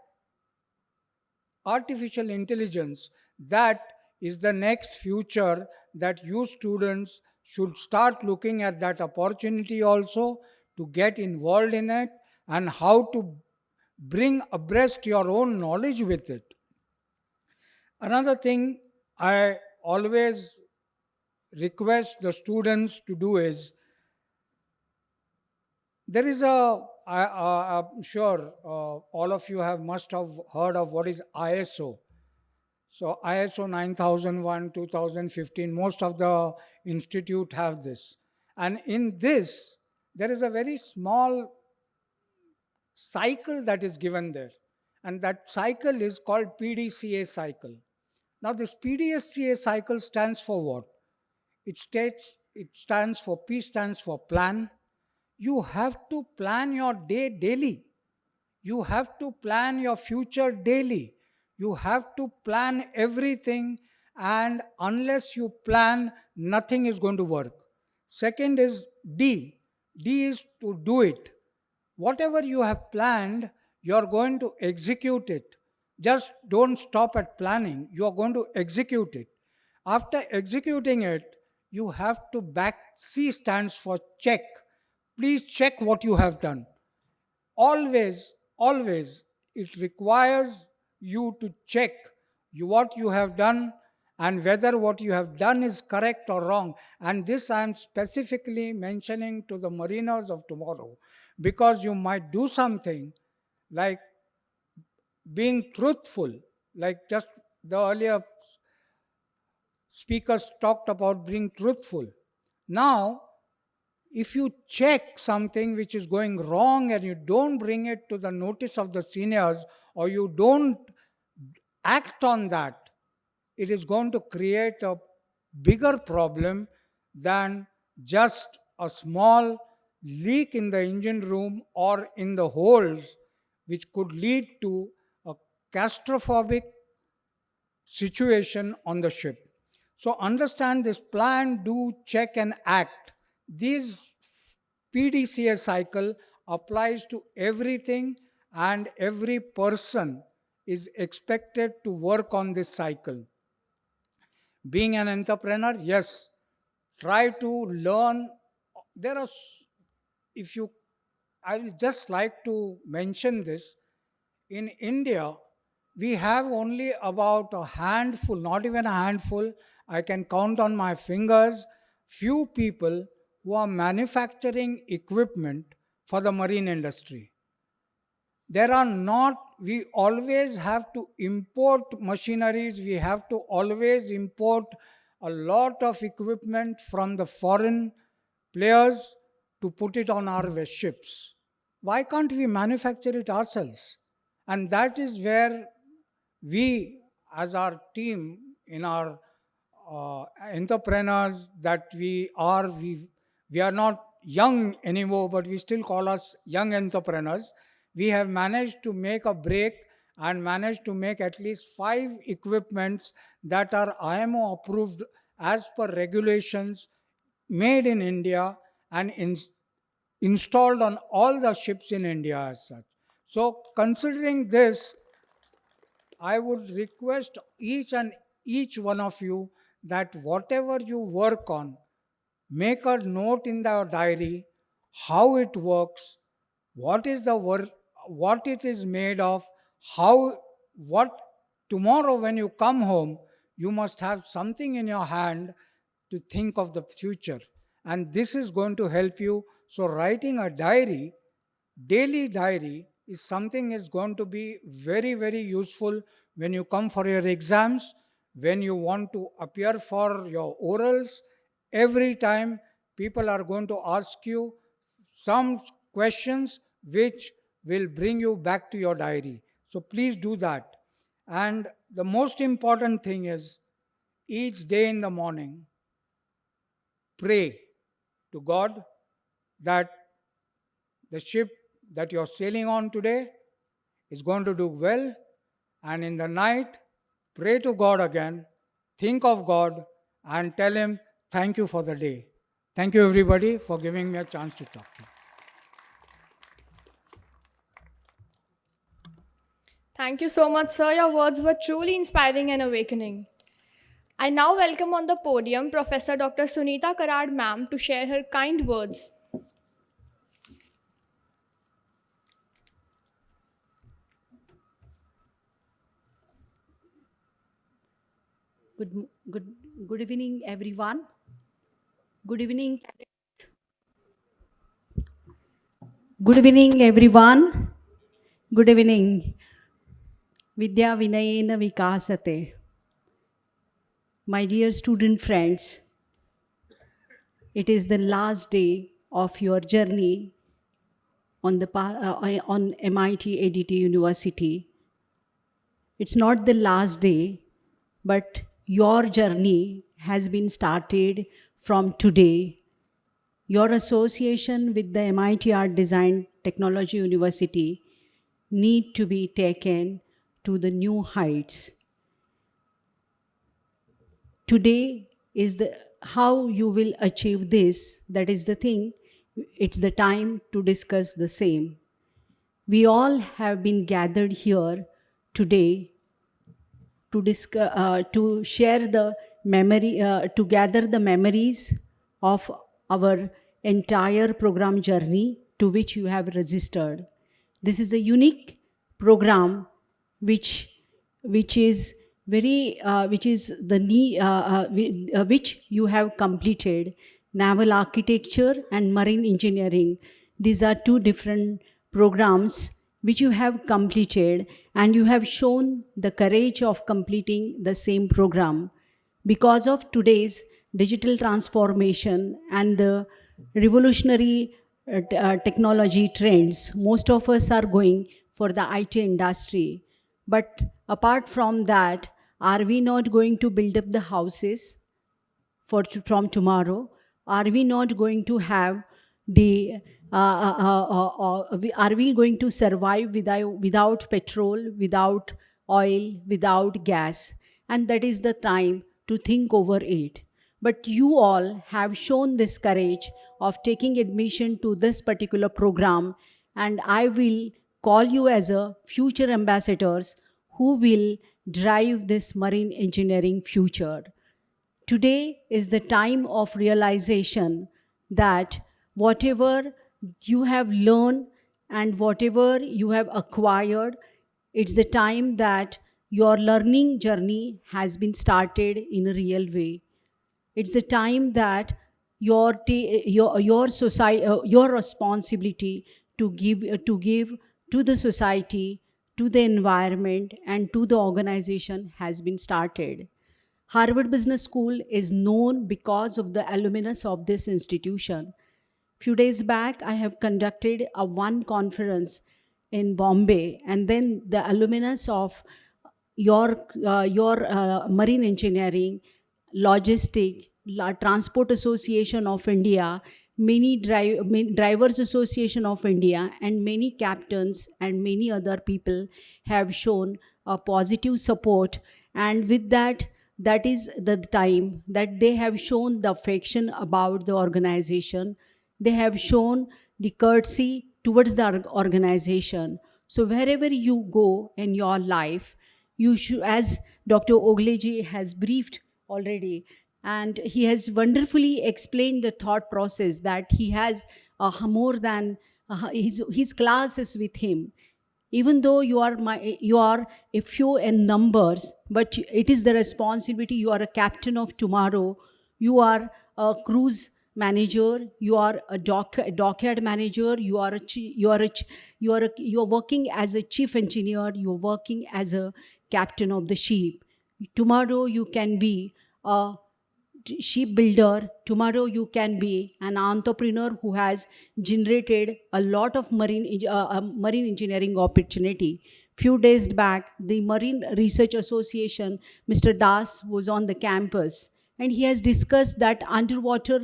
artificial intelligence, that is the next future that you students should start looking at, that opportunity also to get involved in it and how to bring abreast your own knowledge with it. Another thing I always request the students to do is, there is I'm sure all of you must have heard of what is ISO. So ISO 9001, 2015, most of the institute have this. And in this, there is a very small cycle that is given there. And that cycle is called PDCA cycle. Now this PDCA cycle stands for what? It stands for, P stands for plan. You have to plan your day daily. You have to plan your future daily. You have to plan everything, and unless you plan, nothing is going to work. Second is D. D is to do it. Whatever you have planned, you are going to execute it. Just don't stop at planning. You are going to execute it. After executing it, you have to back. C stands for check. Please check what you have done. Always, it requires you to check what you have done and whether what you have done is correct or wrong. And this I am specifically mentioning to the mariners of tomorrow, because you might do something like being truthful, like just the earlier speakers talked about being truthful. Now, if you check something which is going wrong and you don't bring it to the notice of the seniors, or you don't act on that, it is going to create a bigger problem than just a small leak in the engine room or in the holes, which could lead to a catastrophic situation on the ship. So understand this: plan, do, check, and act. This PDCA cycle applies to everything, and every person is expected to work on this cycle. Being an entrepreneur, yes, try to learn. There are, if you, I will just like to mention this. In India, we have only about a handful, not even a handful, I can count on my fingers, few people who are manufacturing equipment for the marine industry. There are not, we always have to import machineries, we have to always import a lot of equipment from the foreign players to put it on our ships. Why can't we manufacture it ourselves? And that is where we, as our team, in our entrepreneurs that we are not young anymore, but we still call us young entrepreneurs. We have managed to make a break and managed to make at least 5 equipments that are IMO approved as per regulations, made in India and installed on all the ships in India as such. So considering this, I would request each one of you that whatever you work on, make a note in the diary how it works, what is the work, what it is made of, what tomorrow when you come home, you must have something in your hand to think of the future. And this is going to help you. So writing a diary, daily diary, is something is going to be very, very useful when you come for your exams, when you want to appear for your orals. Every time people are going to ask you some questions which will bring you back to your diary. So please do that. And the most important thing is, each day in the morning, pray to God that the ship that you're sailing on today is going to do well. And in the night, pray to God again, think of God, and tell Him, thank you for the day. Thank you, everybody, for giving me a chance to talk to you. Thank you so much, sir. Your words were truly inspiring and awakening. I now welcome on the podium Professor Dr. Sunita Karad ma'am to share her kind words. Good evening, everyone. Good evening. Good evening, everyone. Good evening. Vidya Vinayena Vikasate. My dear student friends, it is the last day of your journey on MIT ADT University. It's not the last day, but your journey has been started from today. Your association with the MIT Art Design Technology University need to be taken to the new heights. Today is how you will achieve this. That is the thing. It's the time to discuss the same. We all have been gathered here today to share the memory, to gather the memories of our entire program journey to which you have registered. This is a unique program which is which you have completed: naval architecture and marine engineering. These are 2 different programs which you have completed, and you have shown the courage of completing the same program. Because of today's digital transformation and the revolutionary technology trends, most of us are going for the IT industry. But apart from that, are we not going to build up the houses from tomorrow? Are we not going to have the are we going to survive without petrol, without oil, without gas? And that is the time to think over it. But you all have shown this courage of taking admission to this particular program, and I will call you as a future ambassadors who will drive this marine engineering future. Today is the time of realization that whatever you have learned and whatever you have acquired, it's the time that your learning journey has been started in a real way. It's the time that your society, your responsibility to give to the society, to the environment, and to the organization has been started. Harvard Business School is known because of the alumnus of this institution. Few days back, I have conducted a one conference in Bombay, and then the alumnus of your marine engineering, logistic, Transport Association of India, many Drivers Association of India, and many captains and many other people have shown a positive support. And with that, that is the time that they have shown the affection about the organization. They have shown the courtesy towards the organization. So wherever you go in your life, you should, as Dr. Ogleji has briefed already, and he has wonderfully explained the thought process that he has more than his class is with him. Even though you are a few in numbers, but it is the responsibility. You are a captain of tomorrow. You are a cruise manager. You are a dockyard manager. You are working as a chief engineer. You are working as a captain of the ship. Tomorrow you can be a shipbuilder. Tomorrow you can be an entrepreneur who has generated a lot of marine engineering opportunity. Few days back, the Marine Research Association, Mr. Das, was on the campus, and he has discussed that underwater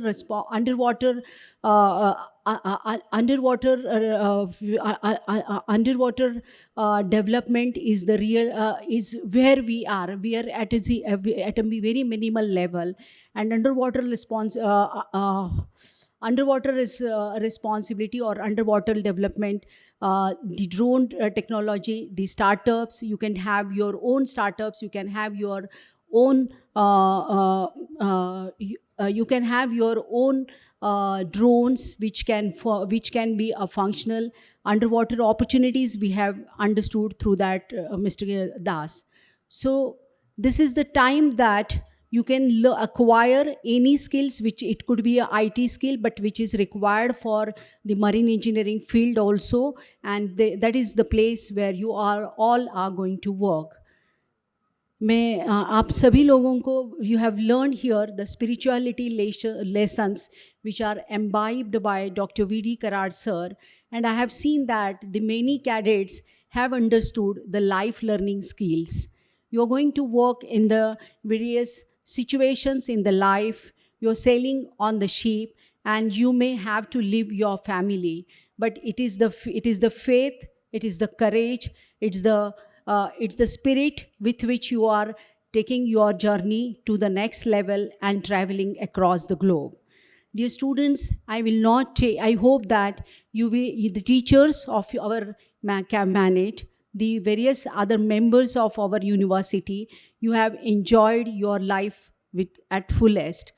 development is the real is where we are. We are at a very minimal level, and underwater responsibility or underwater development, the drone technology, the startups. You can have your own startups. You can have your own drones which can be a functional underwater opportunities. We have understood through that, Mr. Das. So this is the time that you can acquire any skills, which it could be a IT skill, but which is required for the marine engineering field also, and that is the place where you all are going to work. मैं आप सभी लोगों को, you have learned here the spirituality lessons which are imbibed by Dr. V.D. Karad sir, and I have seen that the many cadets have understood the life learning skills. You are going to work in the various situations in the life. You're sailing on the ship, and you may have to leave your family, but it is the faith, it is the courage, it's the spirit with which you are taking your journey to the next level and traveling across the globe. Dear students, I hope that the teachers of our MANET, the various other members of our university, you have enjoyed your life at fullest.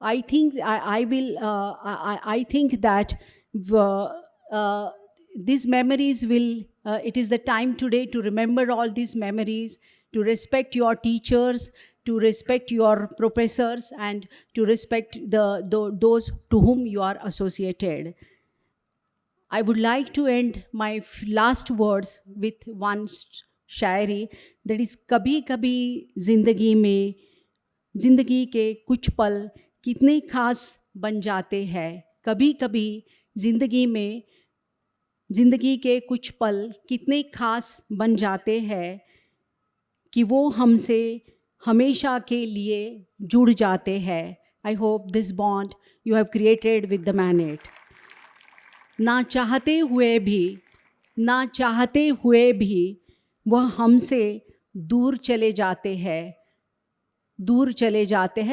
I think I think that these memories will, it is the time today to remember all these memories, to respect your teachers, to respect your professors, and to respect those to whom you are associated. I would like to end my last words with one Shayari, that is कभी कभी जिंदगी के कुछ पल कितने खास बन जाते हैं, कभी कभी जिंदगी के कुछ पल कितने खास बन जाते हैं कि वो हमसे हमेशा के लिए जुड़ जाते हैं. I hope this bond you have created with the MANET. ना चाहते हुए भी वह हमसे दूर चले जाते हैं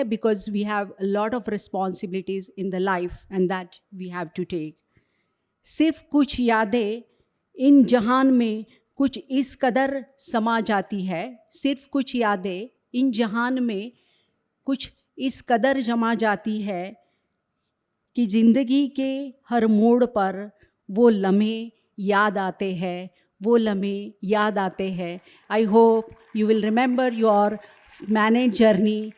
because we have a lot of responsibilities in the life and that we have to take. सिर्फ कुछ यादें इन जहान में कुछ इस कदर समा जाती है, सिर्फ कुछ यादें इन जहान में कुछ इस कदर जमा जाती है कि ज़िंदगी के हर मोड़ पर वो लम्हे याद आते हैं. I hope you will remember your MANET journey.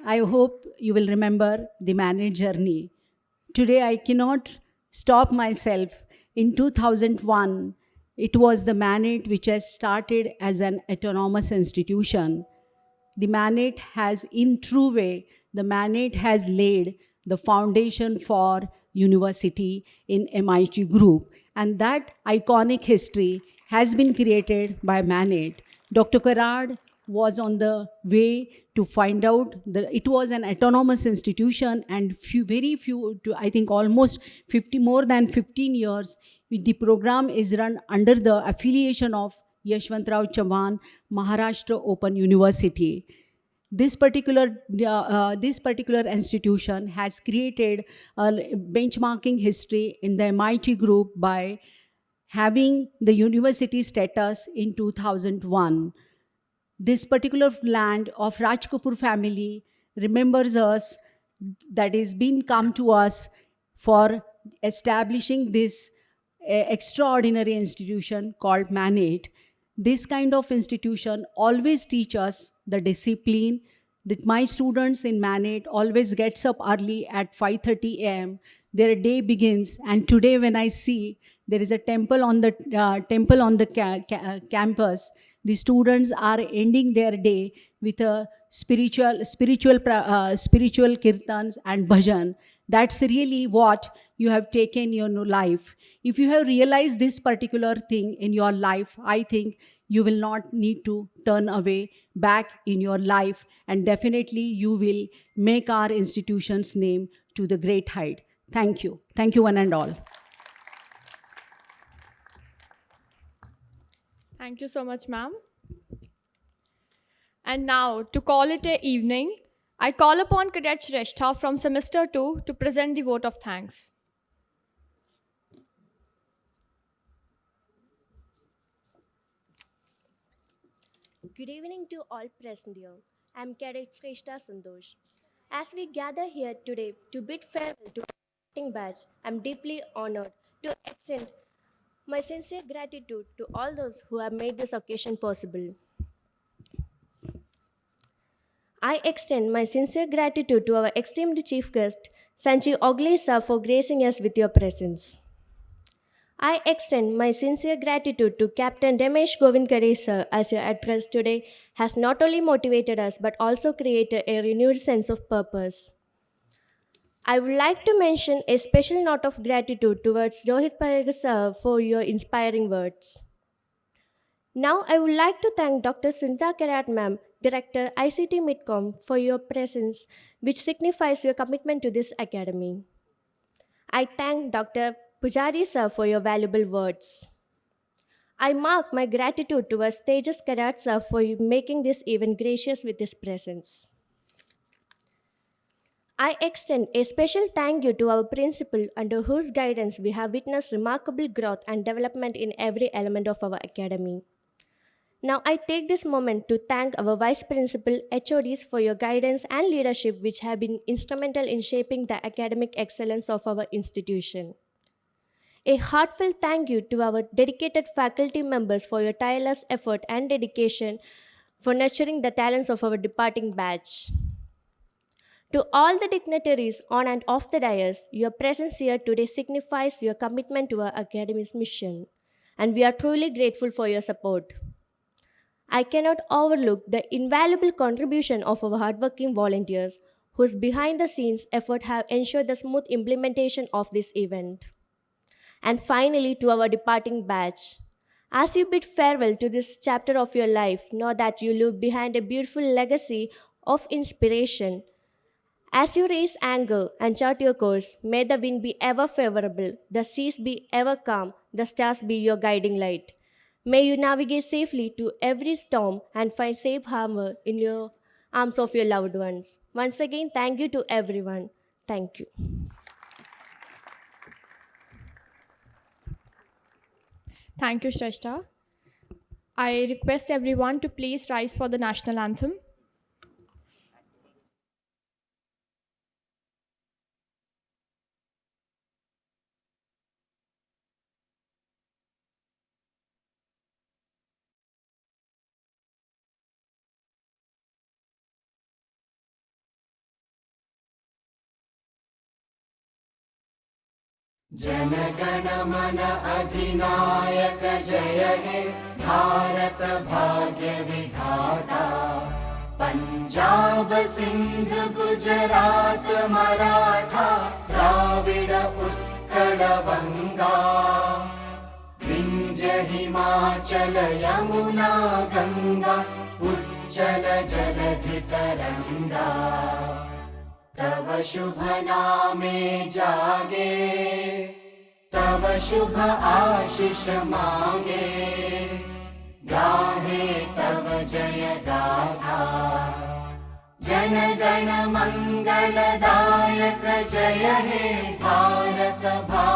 I hope you will remember the MANET journey. Today I cannot stop myself. In 2001, it was the MANET which has started as an autonomous institution. The MANET has, in true way, the MANET has laid the foundation for university in MIT group, and that iconic history has been created by MANET. Dr. Karad was on the way to find out that it was an autonomous institution, and very few, I think almost more than 15 years, the program is run under the affiliation of Yashwantrao Chauhan Maharashtra Open University. This particular institution has created a benchmarking history in the MIT group by having the university status in 2001. This particular land of Raj Kapoor family remembers us, that is been come to us for establishing this extraordinary institution called MANET. This kind of institution always teach us the discipline that my students in MANET always gets up early at 5:30 a.m. Their day begins, and today when I see there is a temple on the campus, the students are ending their day with a spiritual kirtans and bhajan. That's really what you have taken in your life. If you have realized this particular thing in your life, I think you will not need to turn away back in your life, and definitely you will make our institution's name to the great height. Thank you. Thank you one and all. Thank you so much, ma'am. And now, to call it a evening, I call upon Cadet Shrestha from Semester 2 to present the vote of thanks. Good evening to all present here. I am Cadet Shrestha Santosh. As we gather here today to bid farewell to our starting batch, I am deeply honored to extend my sincere gratitude to all those who have made this occasion possible. I extend my sincere gratitude to our esteemed chief guest, Sanchi Ogle sir, for gracing us with your presence. I extend my sincere gratitude to Captain Ramesh Govinkare sir, as your address today has not only motivated us but also created a renewed sense of purpose. I would like to mention a special note of gratitude towards Rohit Parega sir for your inspiring words. Now I would like to thank Dr. Sunita Karat ma'am, Director ICT Midcom, for your presence, which signifies your commitment to this academy. I thank Dr. Pujari sir for your valuable words. I mark my gratitude towards Tejas Karat sir for making this event gracious with his presence. I extend a special thank you to our principal, under whose guidance we have witnessed remarkable growth and development in every element of our academy. Now I take this moment to thank our Vice Principal, HODs for your guidance and leadership, which have been instrumental in shaping the academic excellence of our institution. A heartfelt thank you to our dedicated faculty members for your tireless effort and dedication for nurturing the talents of our departing batch. To all the dignitaries on and off the dais, your presence here today signifies your commitment to our Academy's mission, and we are truly grateful for your support. I cannot overlook the invaluable contribution of our hardworking volunteers, whose behind the scenes effort have ensured the smooth implementation of this event. And finally, to our departing batch, as you bid farewell to this chapter of your life, know that you leave behind a beautiful legacy of inspiration. As you raise anger and chart your course, may the wind be ever favorable, the seas be ever calm, the stars be your guiding light. May you navigate safely to every storm and find safe harbor in your arms of your loved ones. Once again, thank you to everyone. Thank you. Thank you, Shrestha. I request everyone to please rise for the national anthem. जनगण मन अधिनायक जय हे भारत भाग्य विधाता पंजाब सिंध गुजरात मराठा द्राविड उत्कल बंगा विंध्य हिमाचल यमुना गंगा उच्चल जलधि तरंगा तव शुभ नामे जागे तव शुभ आशीष मांगे गाहे तव जय गाथा जन गण मंगलदायक जय हे भारत भाग्य